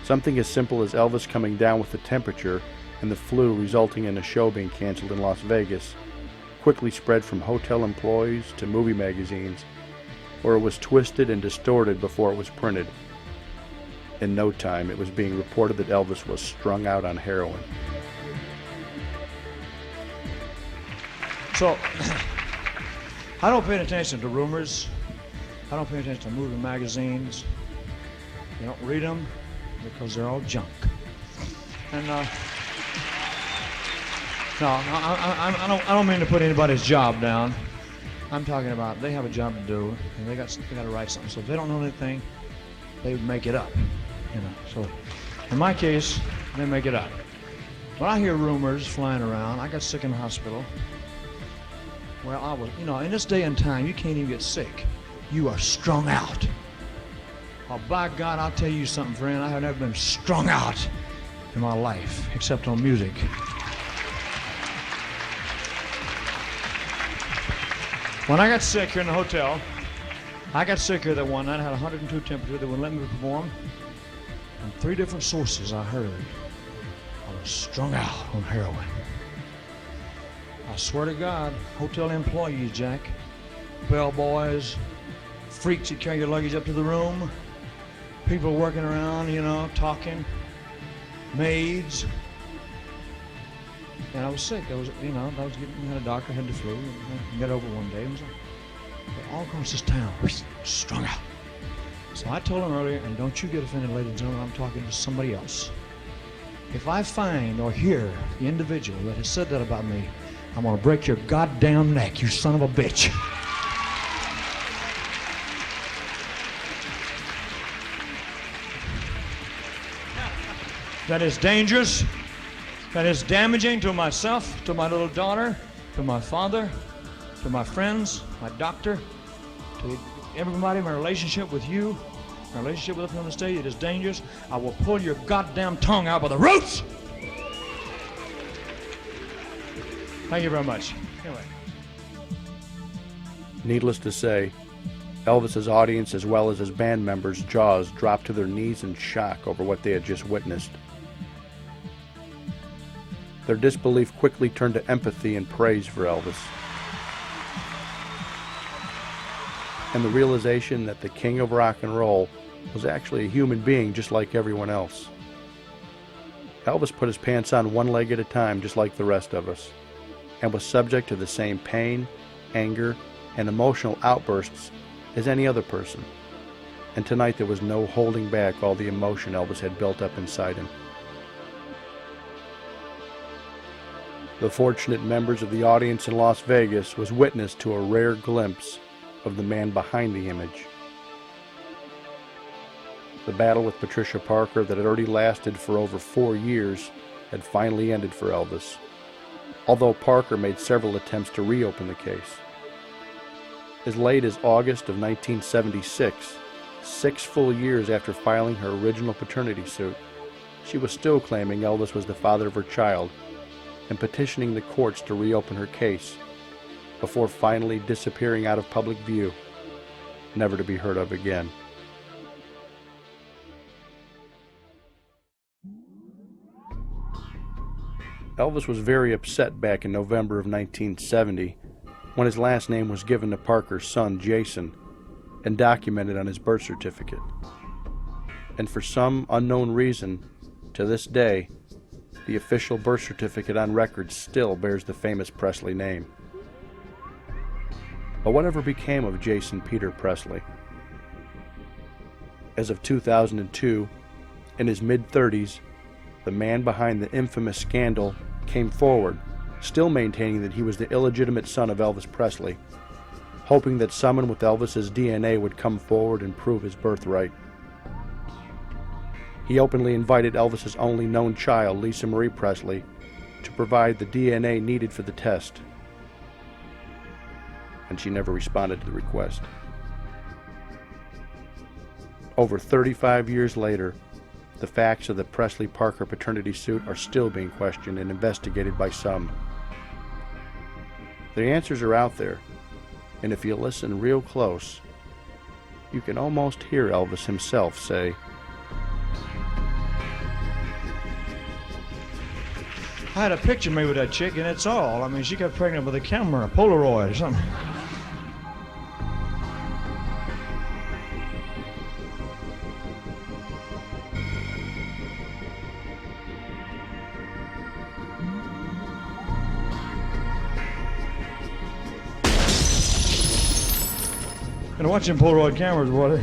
[SPEAKER 1] Something as simple as Elvis coming down with the temperature and the flu resulting in a show being canceled in Las Vegas quickly spread from hotel employees to movie magazines, where it was twisted and distorted before it was printed. In no time, it was being reported that Elvis was strung out on heroin.
[SPEAKER 16] So, I don't pay attention to rumors. I don't pay attention to movie magazines. I don't read them because they're all junk. And no, I don't mean to put anybody's job down. I'm talking about they have a job to do, and they got to write something. So if they don't know anything, they would make it up, you know. So in my case, they make it up. When I hear rumors flying around, I got sick in the hospital. Well, I was, you know, in this day and time, you can't even get sick. You are strung out. Well, by God, I'll tell you something, friend. I have never been strung out in my life, except on music. When I got sick here in the hotel, I got sick here that one night. I had 102 temperature. They wouldn't let me perform. From 3 different sources I heard I was strung out on heroin. I swear to God, hotel employees, Jack, bellboys, freaks that carry your luggage up to the room, people working around, you know, talking, maids. And I was sick. I was getting, had a doctor, had the flu, and I got over one day. And was like, but all across this town, strung out. So I told him earlier, and don't you get offended, ladies and gentlemen, I'm talking to somebody else. If I find or hear the individual that has said that about me, I'm gonna break your goddamn neck, you son of a bitch. That is dangerous. That is damaging to myself, to my little daughter, to my father, to my friends, my doctor, to everybody, my relationship with you, my relationship with us on the stage. It is dangerous. I will pull your goddamn tongue out by the roots. Thank you very much. Anyway.
[SPEAKER 1] Needless to say, Elvis's audience as well as his band members' jaws dropped to their knees in shock over what they had just witnessed. Their disbelief quickly turned to empathy and praise for Elvis, and the realization that the king of rock and roll was actually a human being just like everyone else. Elvis put his pants on one leg at a time just like the rest of us, and was subject to the same pain, anger, and emotional outbursts as any other person. And tonight there was no holding back all the emotion Elvis had built up inside him. The fortunate members of the audience in Las Vegas was witness to a rare glimpse of the man behind the image. The battle with Patricia Parker that had already lasted for over 4 years had finally ended for Elvis, although Parker made several attempts to reopen the case. As late as August of 1976, 6 full years after filing her original paternity suit, she was still claiming Elvis was the father of her child and petitioning the courts to reopen her case, before finally disappearing out of public view, never to be heard of again. Elvis was very upset back in November of 1970 when his last name was given to Parker's son, Jason, and documented on his birth certificate. And for some unknown reason, to this day, the official birth certificate on record still bears the famous Presley name. But whatever became of Jason Peter Presley? As of 2002, in his mid-30s, the man behind the infamous scandal came forward, still maintaining that he was the illegitimate son of Elvis Presley, hoping that someone with Elvis's DNA would come forward and prove his birthright. He openly invited Elvis's only known child, Lisa Marie Presley, to provide the DNA needed for the test, and she never responded to the request. Over 35 years later, the facts of the Presley-Parker paternity suit are still being questioned and investigated by some. The answers are out there, and if you listen real close, you can almost hear Elvis himself say,
[SPEAKER 16] I had a picture made with that chick, and that's all. I mean, she got pregnant with a camera, a Polaroid or something. And watching Polaroid cameras, boy.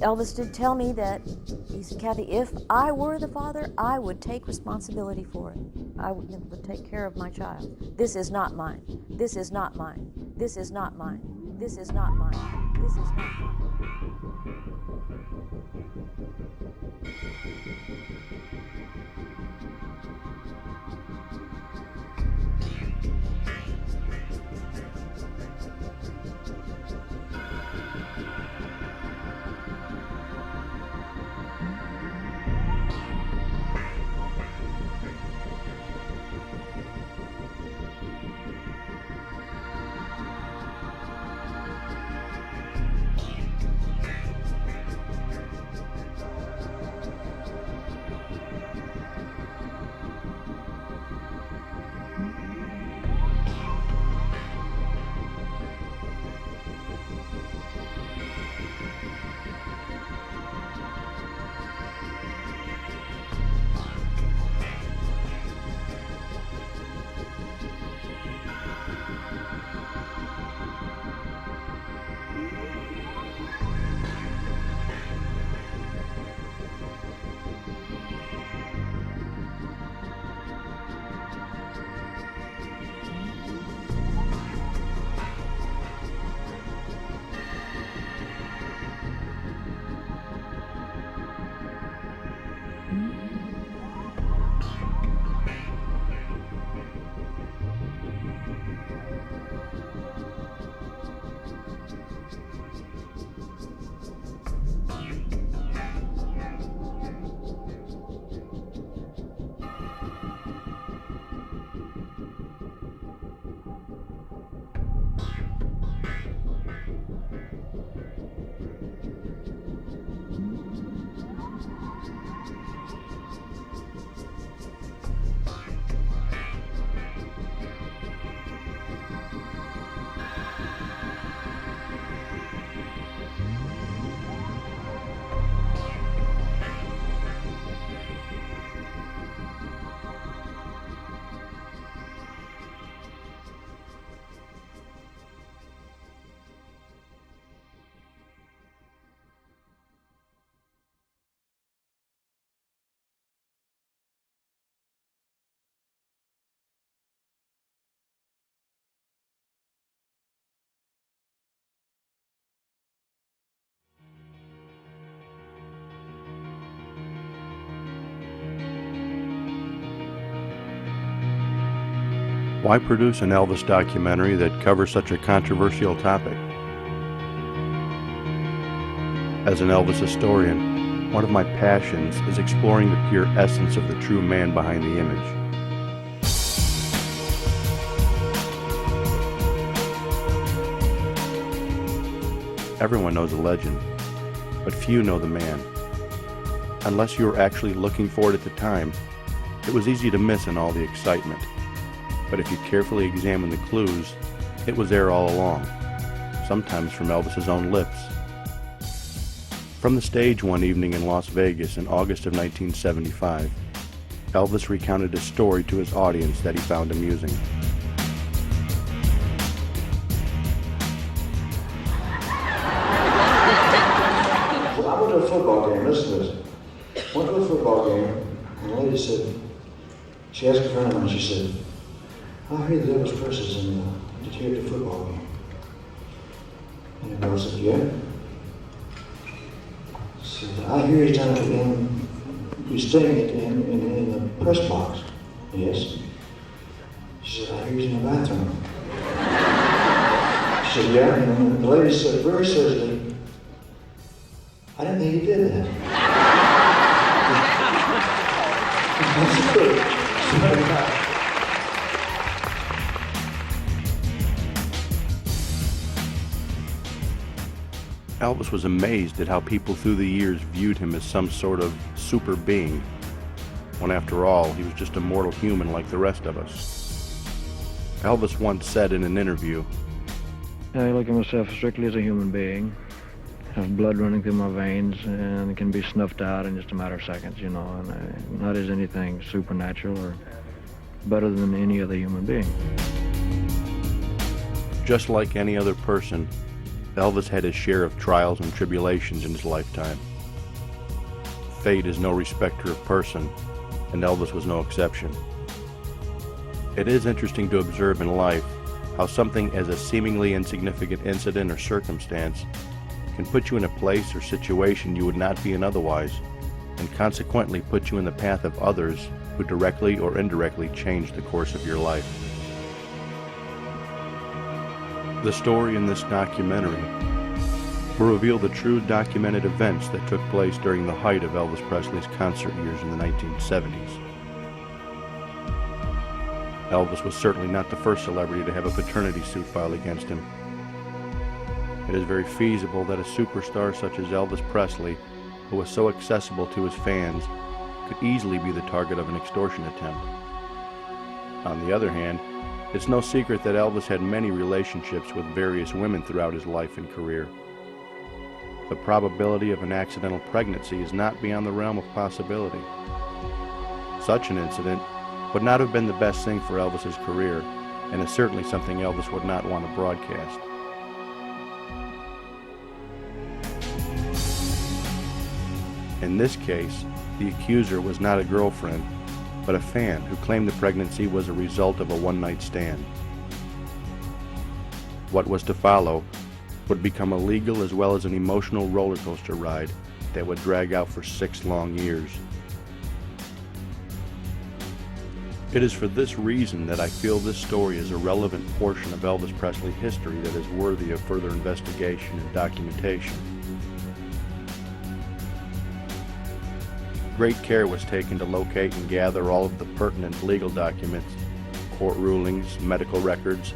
[SPEAKER 7] Elvis did tell me that, he said, Kathy, if I were the father, I would take responsibility for it. I would take care of my child. This is not mine. This is not mine. This is not mine. This is not mine. This is not mine.
[SPEAKER 1] Why produce an Elvis documentary that covers such a controversial topic? As an Elvis historian, One of my passions is exploring the pure essence of the true man behind the image. Everyone knows a legend, but few know the man. Unless you were actually looking for it at the time, it was easy to miss in all the excitement. But if you carefully examine the clues, it was there all along, sometimes from Elvis's own lips. From the stage one evening in Las Vegas in August of 1975, Elvis recounted a story to his audience that he found amusing.
[SPEAKER 17] Well, I went to a football game, listen to this. Went to a football game, and the lady said, she asked a friend of mine, she said, I heard that Elvis Presley's in did you hear the football game? And the girl said, yeah. She said, I hear he's down at the end, he's staying in the press box. Yes. She said, I hear he's in the bathroom. She said, yeah, and the lady said very seriously, I didn't think he did that. That's good.
[SPEAKER 1] Elvis was amazed at how people through the years viewed him as some sort of super being, when after all, he was just a mortal human like the rest of us. Elvis once said in an interview,
[SPEAKER 18] I look at myself strictly as a human being. I have blood running through my veins, and it can be snuffed out in just a matter of seconds, you know, and not as anything supernatural or better than any other human being.
[SPEAKER 1] Just like any other person, Elvis had his share of trials and tribulations in his lifetime. Fate is no respecter of person, and Elvis was no exception. It is interesting to observe in life how something as a seemingly insignificant incident or circumstance can put you in a place or situation you would not be in otherwise, and consequently put you in the path of others who directly or indirectly change the course of your life. The story in this documentary will reveal the true documented events that took place during the height of Elvis Presley's concert years in the 1970s. Elvis was certainly not the first celebrity to have a paternity suit filed against him. It is very feasible that a superstar such as Elvis Presley, who was so accessible to his fans, could easily be the target of an extortion attempt. On the other hand, it's no secret that Elvis had many relationships with various women throughout his life and career. The probability of an accidental pregnancy is not beyond the realm of possibility. Such an incident would not have been the best thing for Elvis's career, and is certainly something Elvis would not want to broadcast. In this case, the accuser was not a girlfriend, but a fan who claimed the pregnancy was a result of a one-night stand. What was to follow would become a legal as well as an emotional roller coaster ride that would drag out for 6 long years. It is for this reason that I feel this story is a relevant portion of Elvis Presley history that is worthy of further investigation and documentation. Great care was taken to locate and gather all of the pertinent legal documents, court rulings, medical records,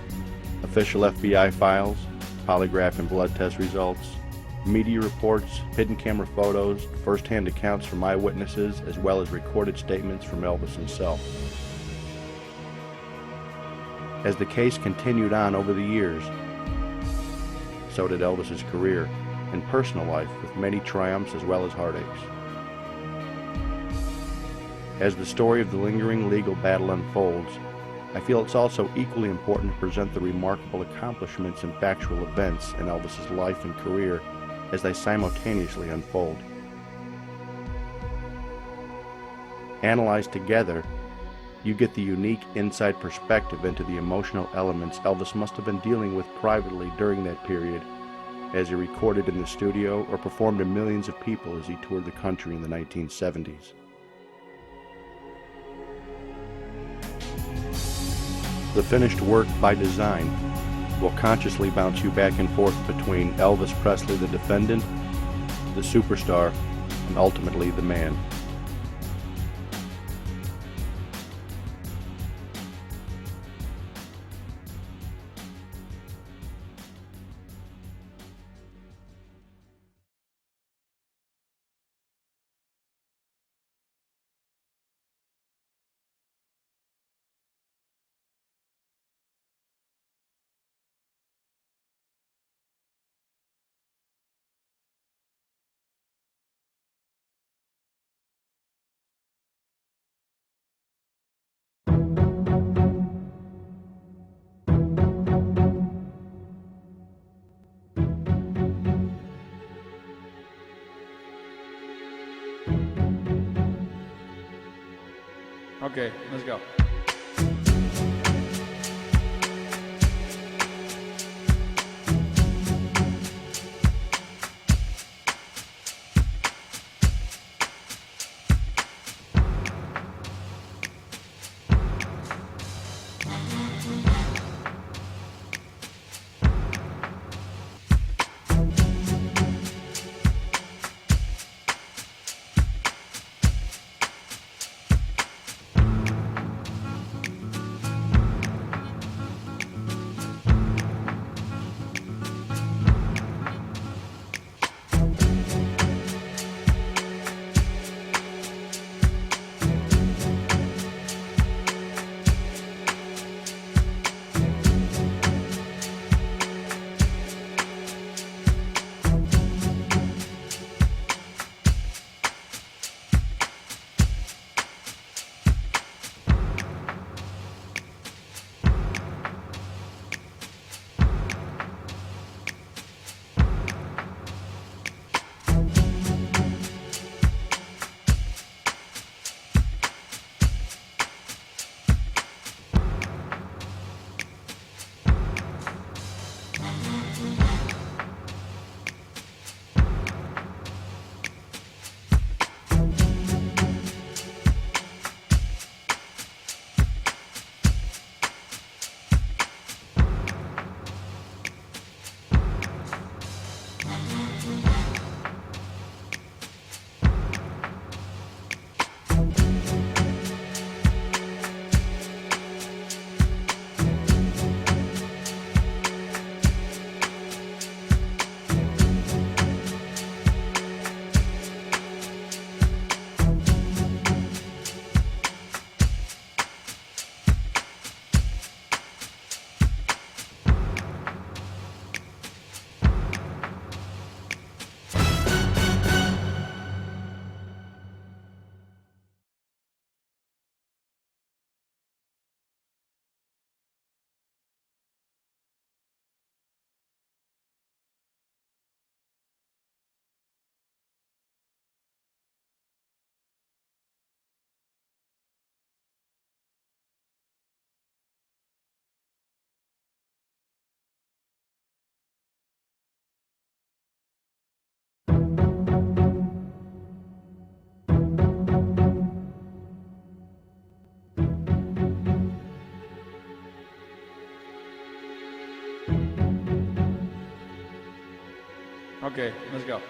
[SPEAKER 1] official FBI files, polygraph and blood test results, media reports, hidden camera photos, first-hand accounts from eyewitnesses, as well as recorded statements from Elvis himself. As the case continued on over the years, so did Elvis's career and personal life, with many triumphs as well as heartaches. As the story of the lingering legal battle unfolds, I feel it's also equally important to present the remarkable accomplishments and factual events in Elvis's life and career as they simultaneously unfold. Analyzed together, you get the unique inside perspective into the emotional elements Elvis must have been dealing with privately during that period, as he recorded in the studio or performed to millions of people as he toured the country in the 1970s. The finished work, by design, will consciously bounce you back and forth between Elvis Presley the defendant, the superstar, and ultimately the man.
[SPEAKER 19] Okay, let's go. Okay, let's go.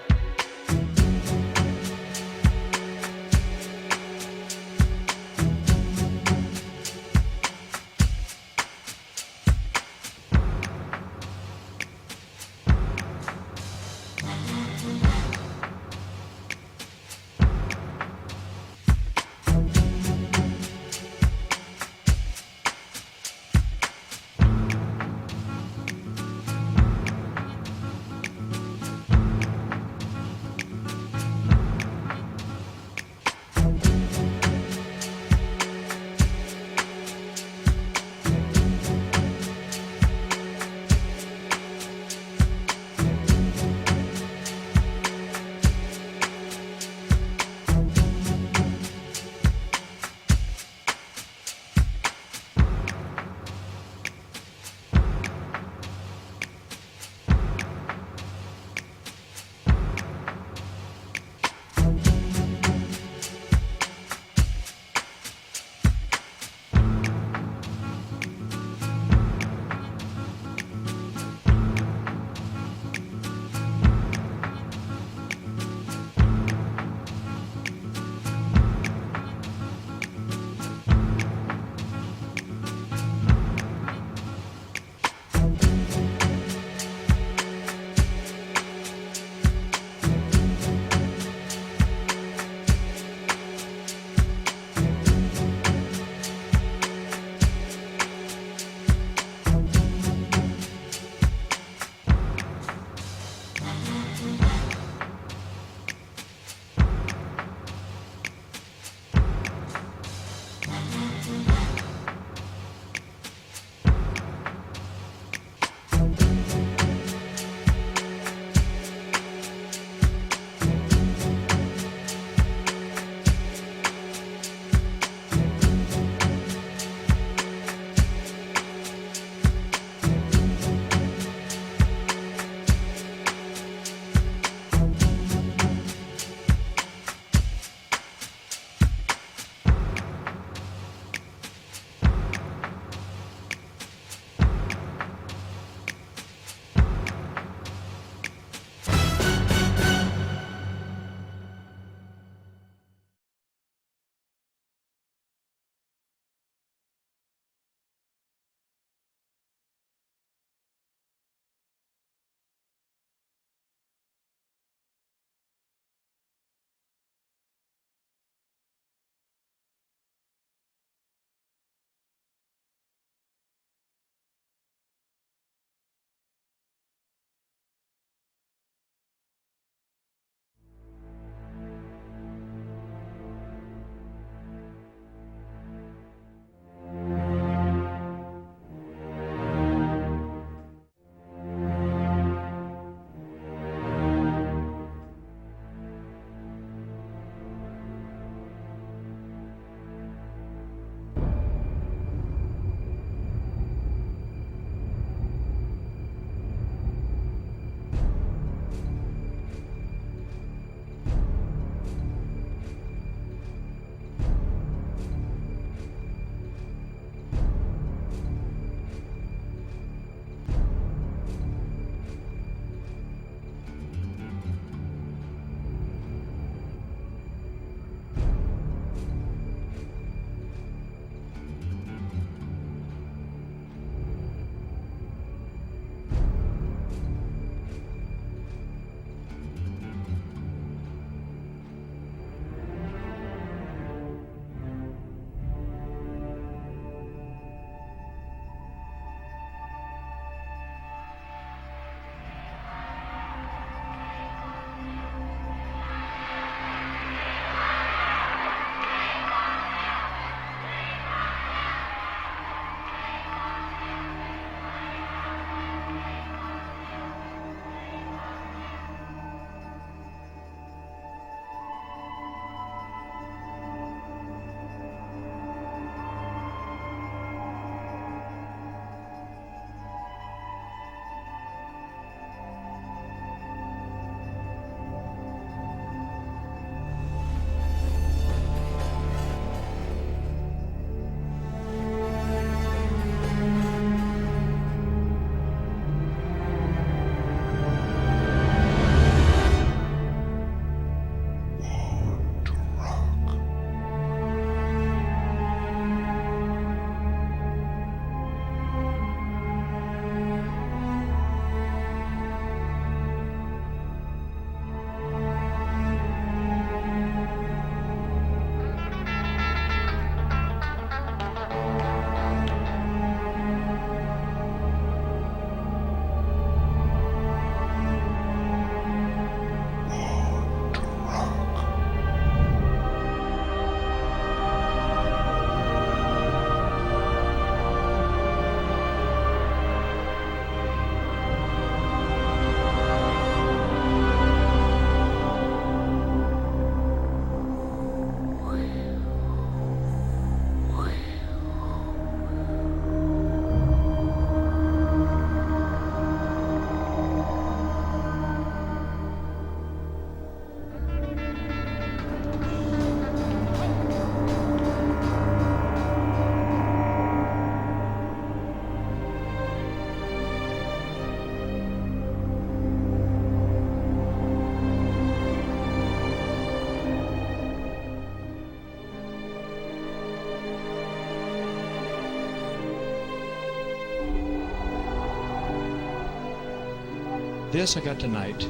[SPEAKER 16] this I got tonight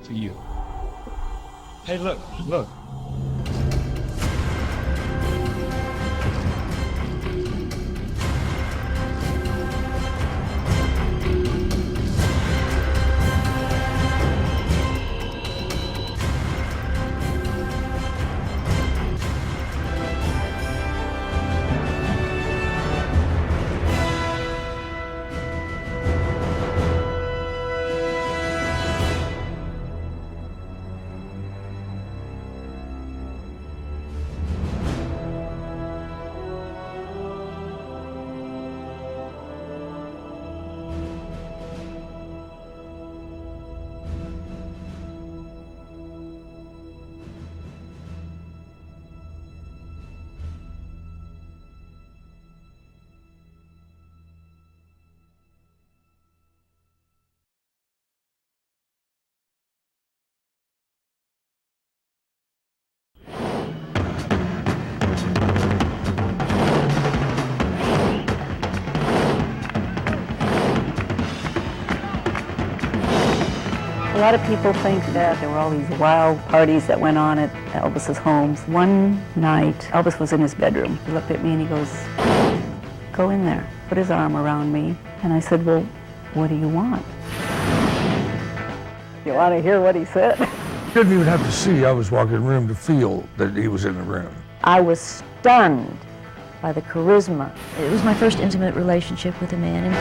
[SPEAKER 16] for you. Hey, look.
[SPEAKER 2] A lot of people think that there were all these wild parties that went on at Elvis's homes. One night, Elvis was in his bedroom. He looked at me and he goes, "Go in there." Put his arm around me. And I said, "Well, what do you want?" You want to hear what he said?
[SPEAKER 13] Didn't even have to see. I was walking in the room to feel that he was in the room.
[SPEAKER 7] I was stunned by the charisma. It was my first intimate relationship with a man.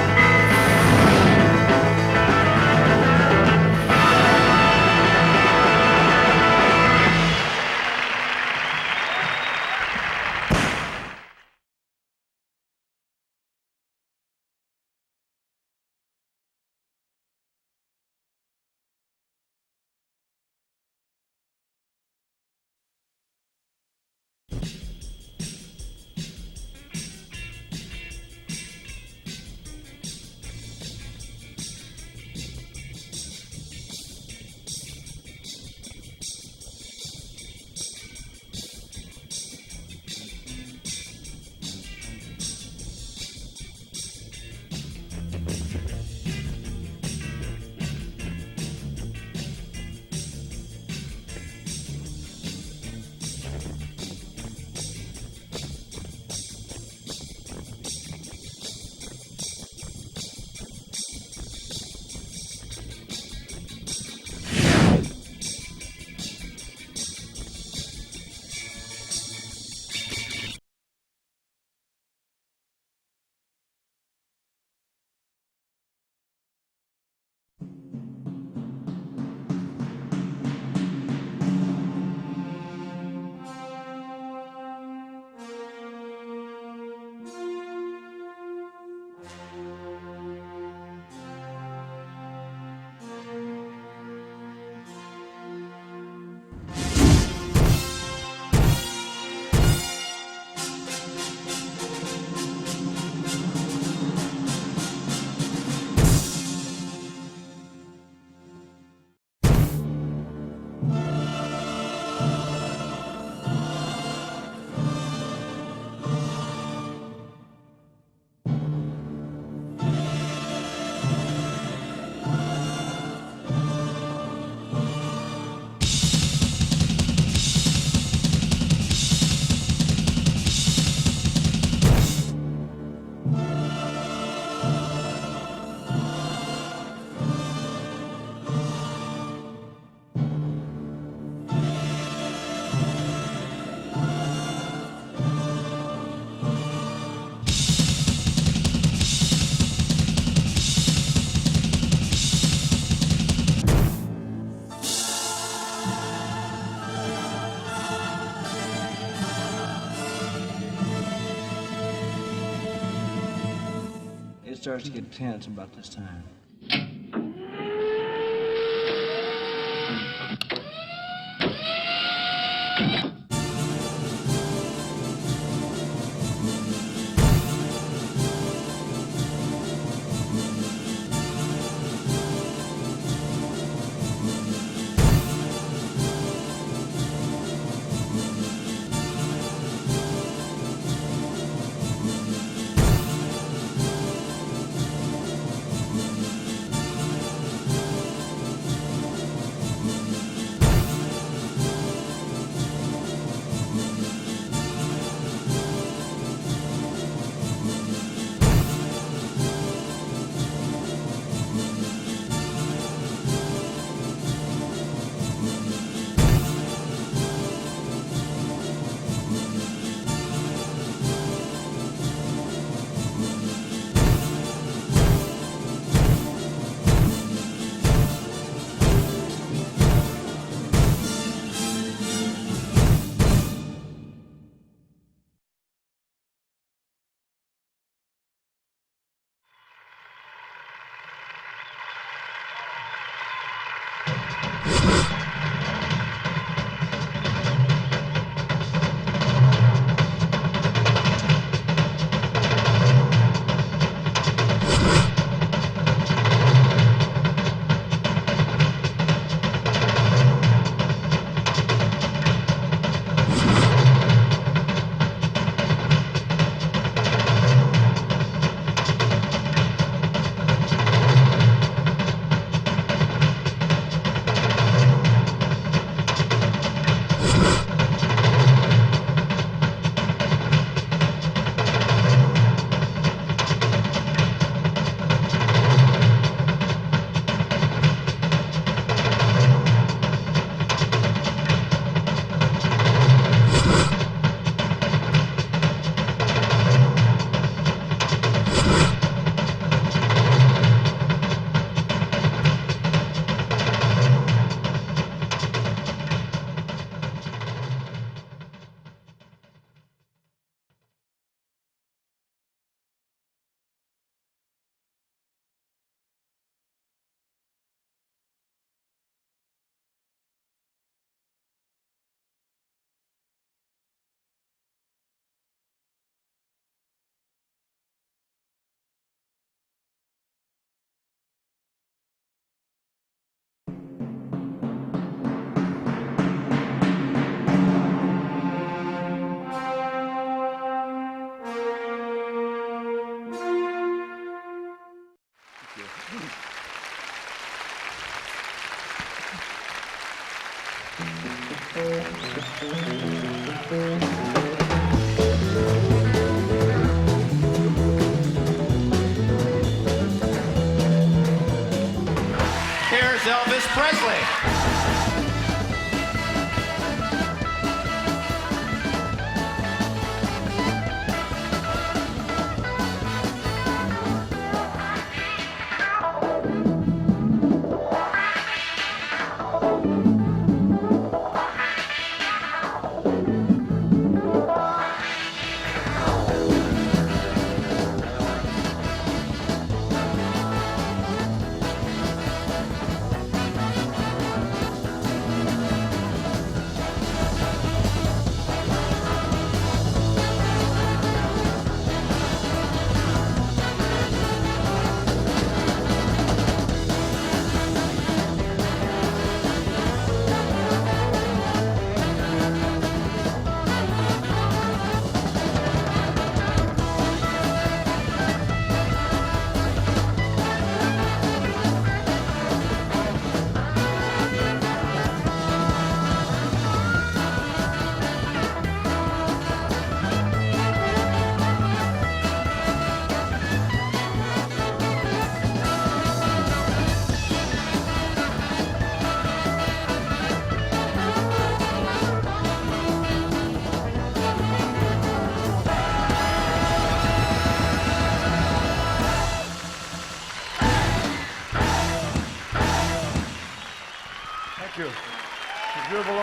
[SPEAKER 20] It starts to get tense about this time.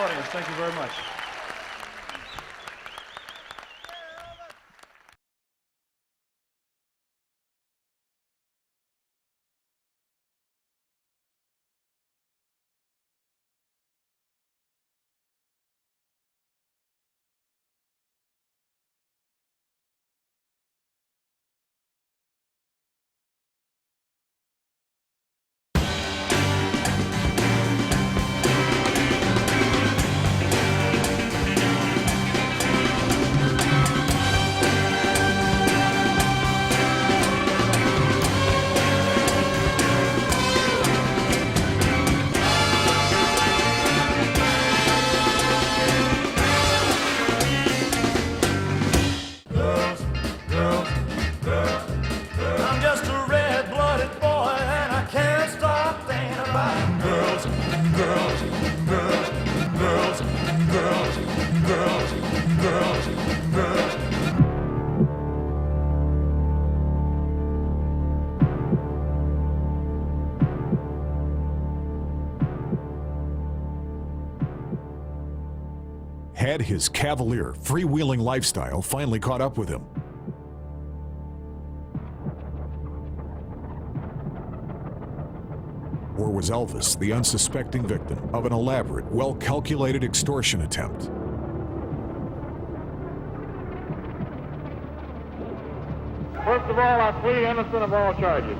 [SPEAKER 16] audience. Thank you very much.
[SPEAKER 5] I'm just a red-blooded boy, and I can't stop thinking about girls, girls, girls, girls, girls, girls, girls, girls.
[SPEAKER 21] Had his cavalier, freewheeling lifestyle finally caught up with him? Or was Elvis the unsuspecting victim of an elaborate, well-calculated extortion attempt?
[SPEAKER 8] First of all, I plead innocent of all charges.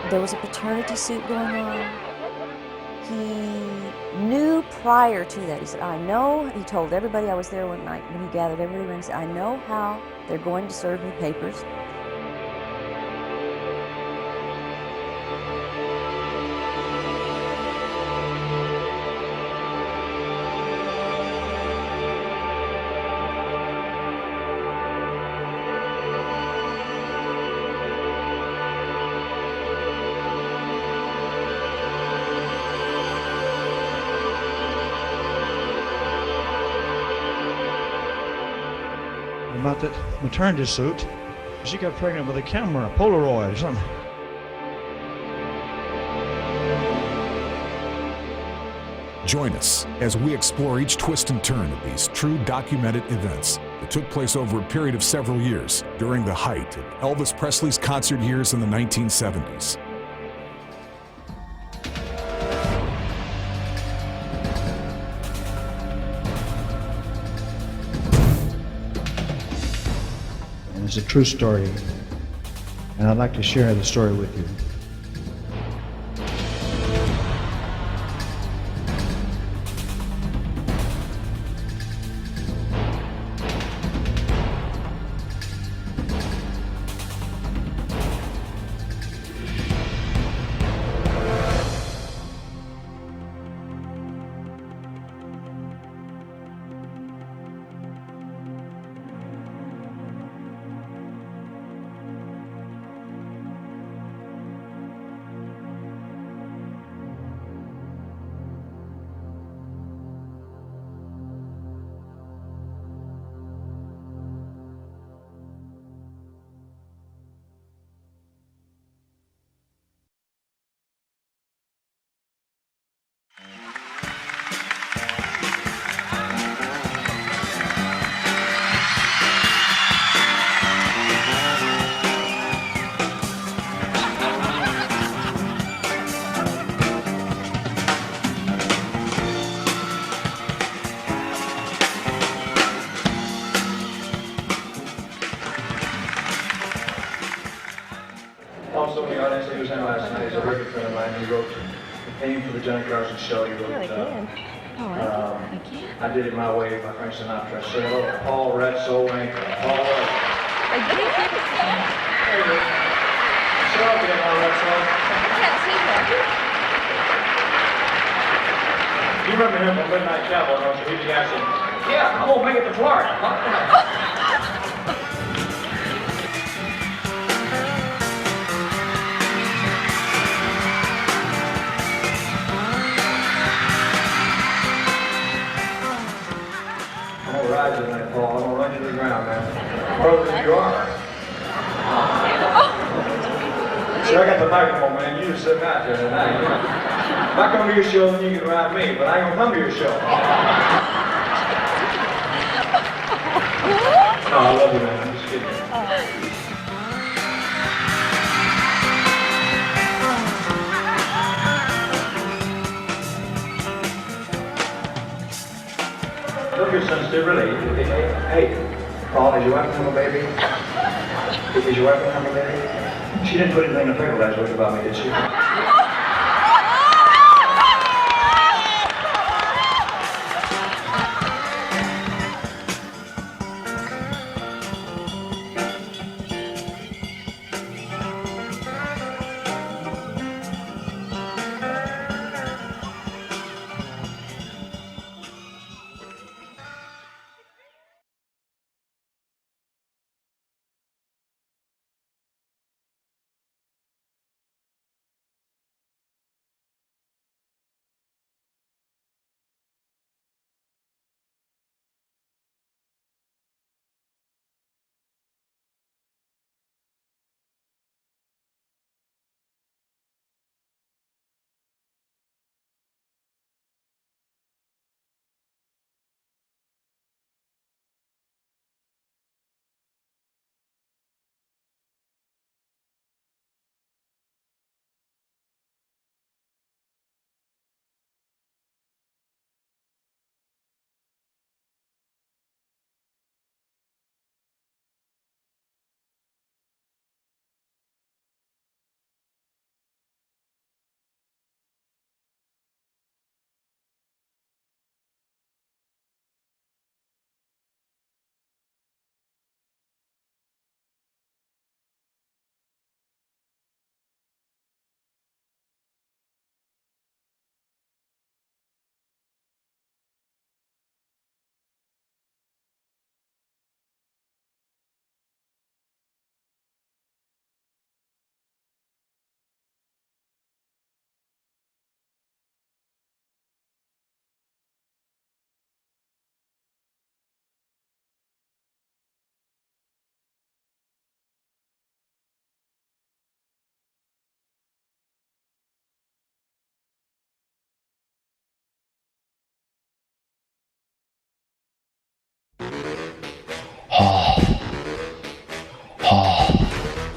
[SPEAKER 7] There was a paternity suit going on. He knew prior to that. He said, I know, he told everybody I was there one night when he gathered everybody around, he said, I know how they're going to serve me papers.
[SPEAKER 16] About that maternity suit. She got pregnant with a camera, a Polaroid or something.
[SPEAKER 21] Join us as we explore each twist and turn of these true documented events that took place over a period of several years during the height of Elvis Presley's concert years in the 1970s.
[SPEAKER 16] It's a true story, and I'd like to share the story with you.
[SPEAKER 17] Also in the audience, he was in last night. He's a very good friend of mine. He wrote the theme for the Johnny Carson show. He wrote, I Did It My Way by Frank Sinatra. Say hello to Paul Red Soul Anchor. Paul.
[SPEAKER 16] Sylvia, all right, so. You remember him from Midnight Cowboy, don't you? He's the guy said, yeah, I'm gonna make it to Florida.
[SPEAKER 17] I'm gonna ride you tonight, Paul. I'm gonna run you to the ground, man. Frozen as you are.
[SPEAKER 16] See, I got the microphone, man. You just sitting out there tonight. If I come to your show, then you can ride me, but I ain't gonna come to your show. No, I love you, man. I'm just kidding.
[SPEAKER 17] Look, your sensitive, really. Hey, Paul, is your wife come a baby? Is your wife come a baby? She didn't put anything in the paper last week about me, did she?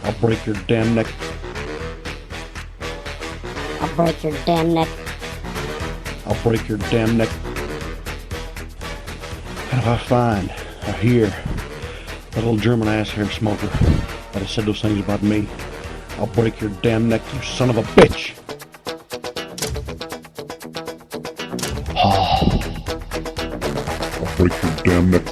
[SPEAKER 1] I'll break your damn neck.
[SPEAKER 3] I'll break your damn neck.
[SPEAKER 1] I'll break your damn neck. How do I find or hear that little German ass hair smoker that has said those things about me? I'll break your damn neck, you son of a bitch! I'll break your damn neck.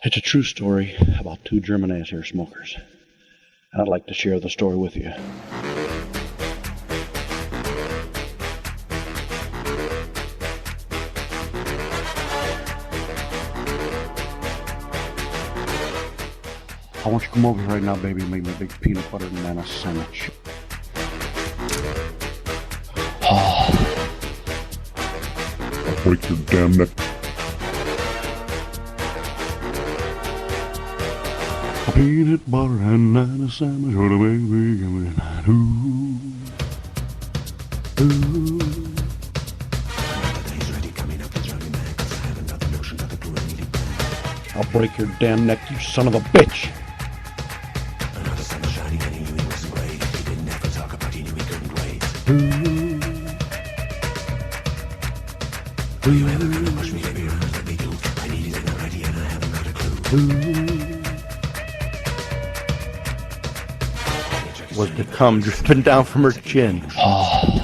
[SPEAKER 1] It's a true story about two German ass hair smokers, and I'd like to share the story with you. I want you to come over here right now, baby, and make me a big peanut butter and banana sandwich. I'll
[SPEAKER 4] break your damn neck. Peanut butter and nine sandwich, what a baby, give me that. Ooh, ooh.
[SPEAKER 22] I'll break your damn neck, you son of a bitch!
[SPEAKER 1] Was the cum dripping down from her chin.
[SPEAKER 22] Oh.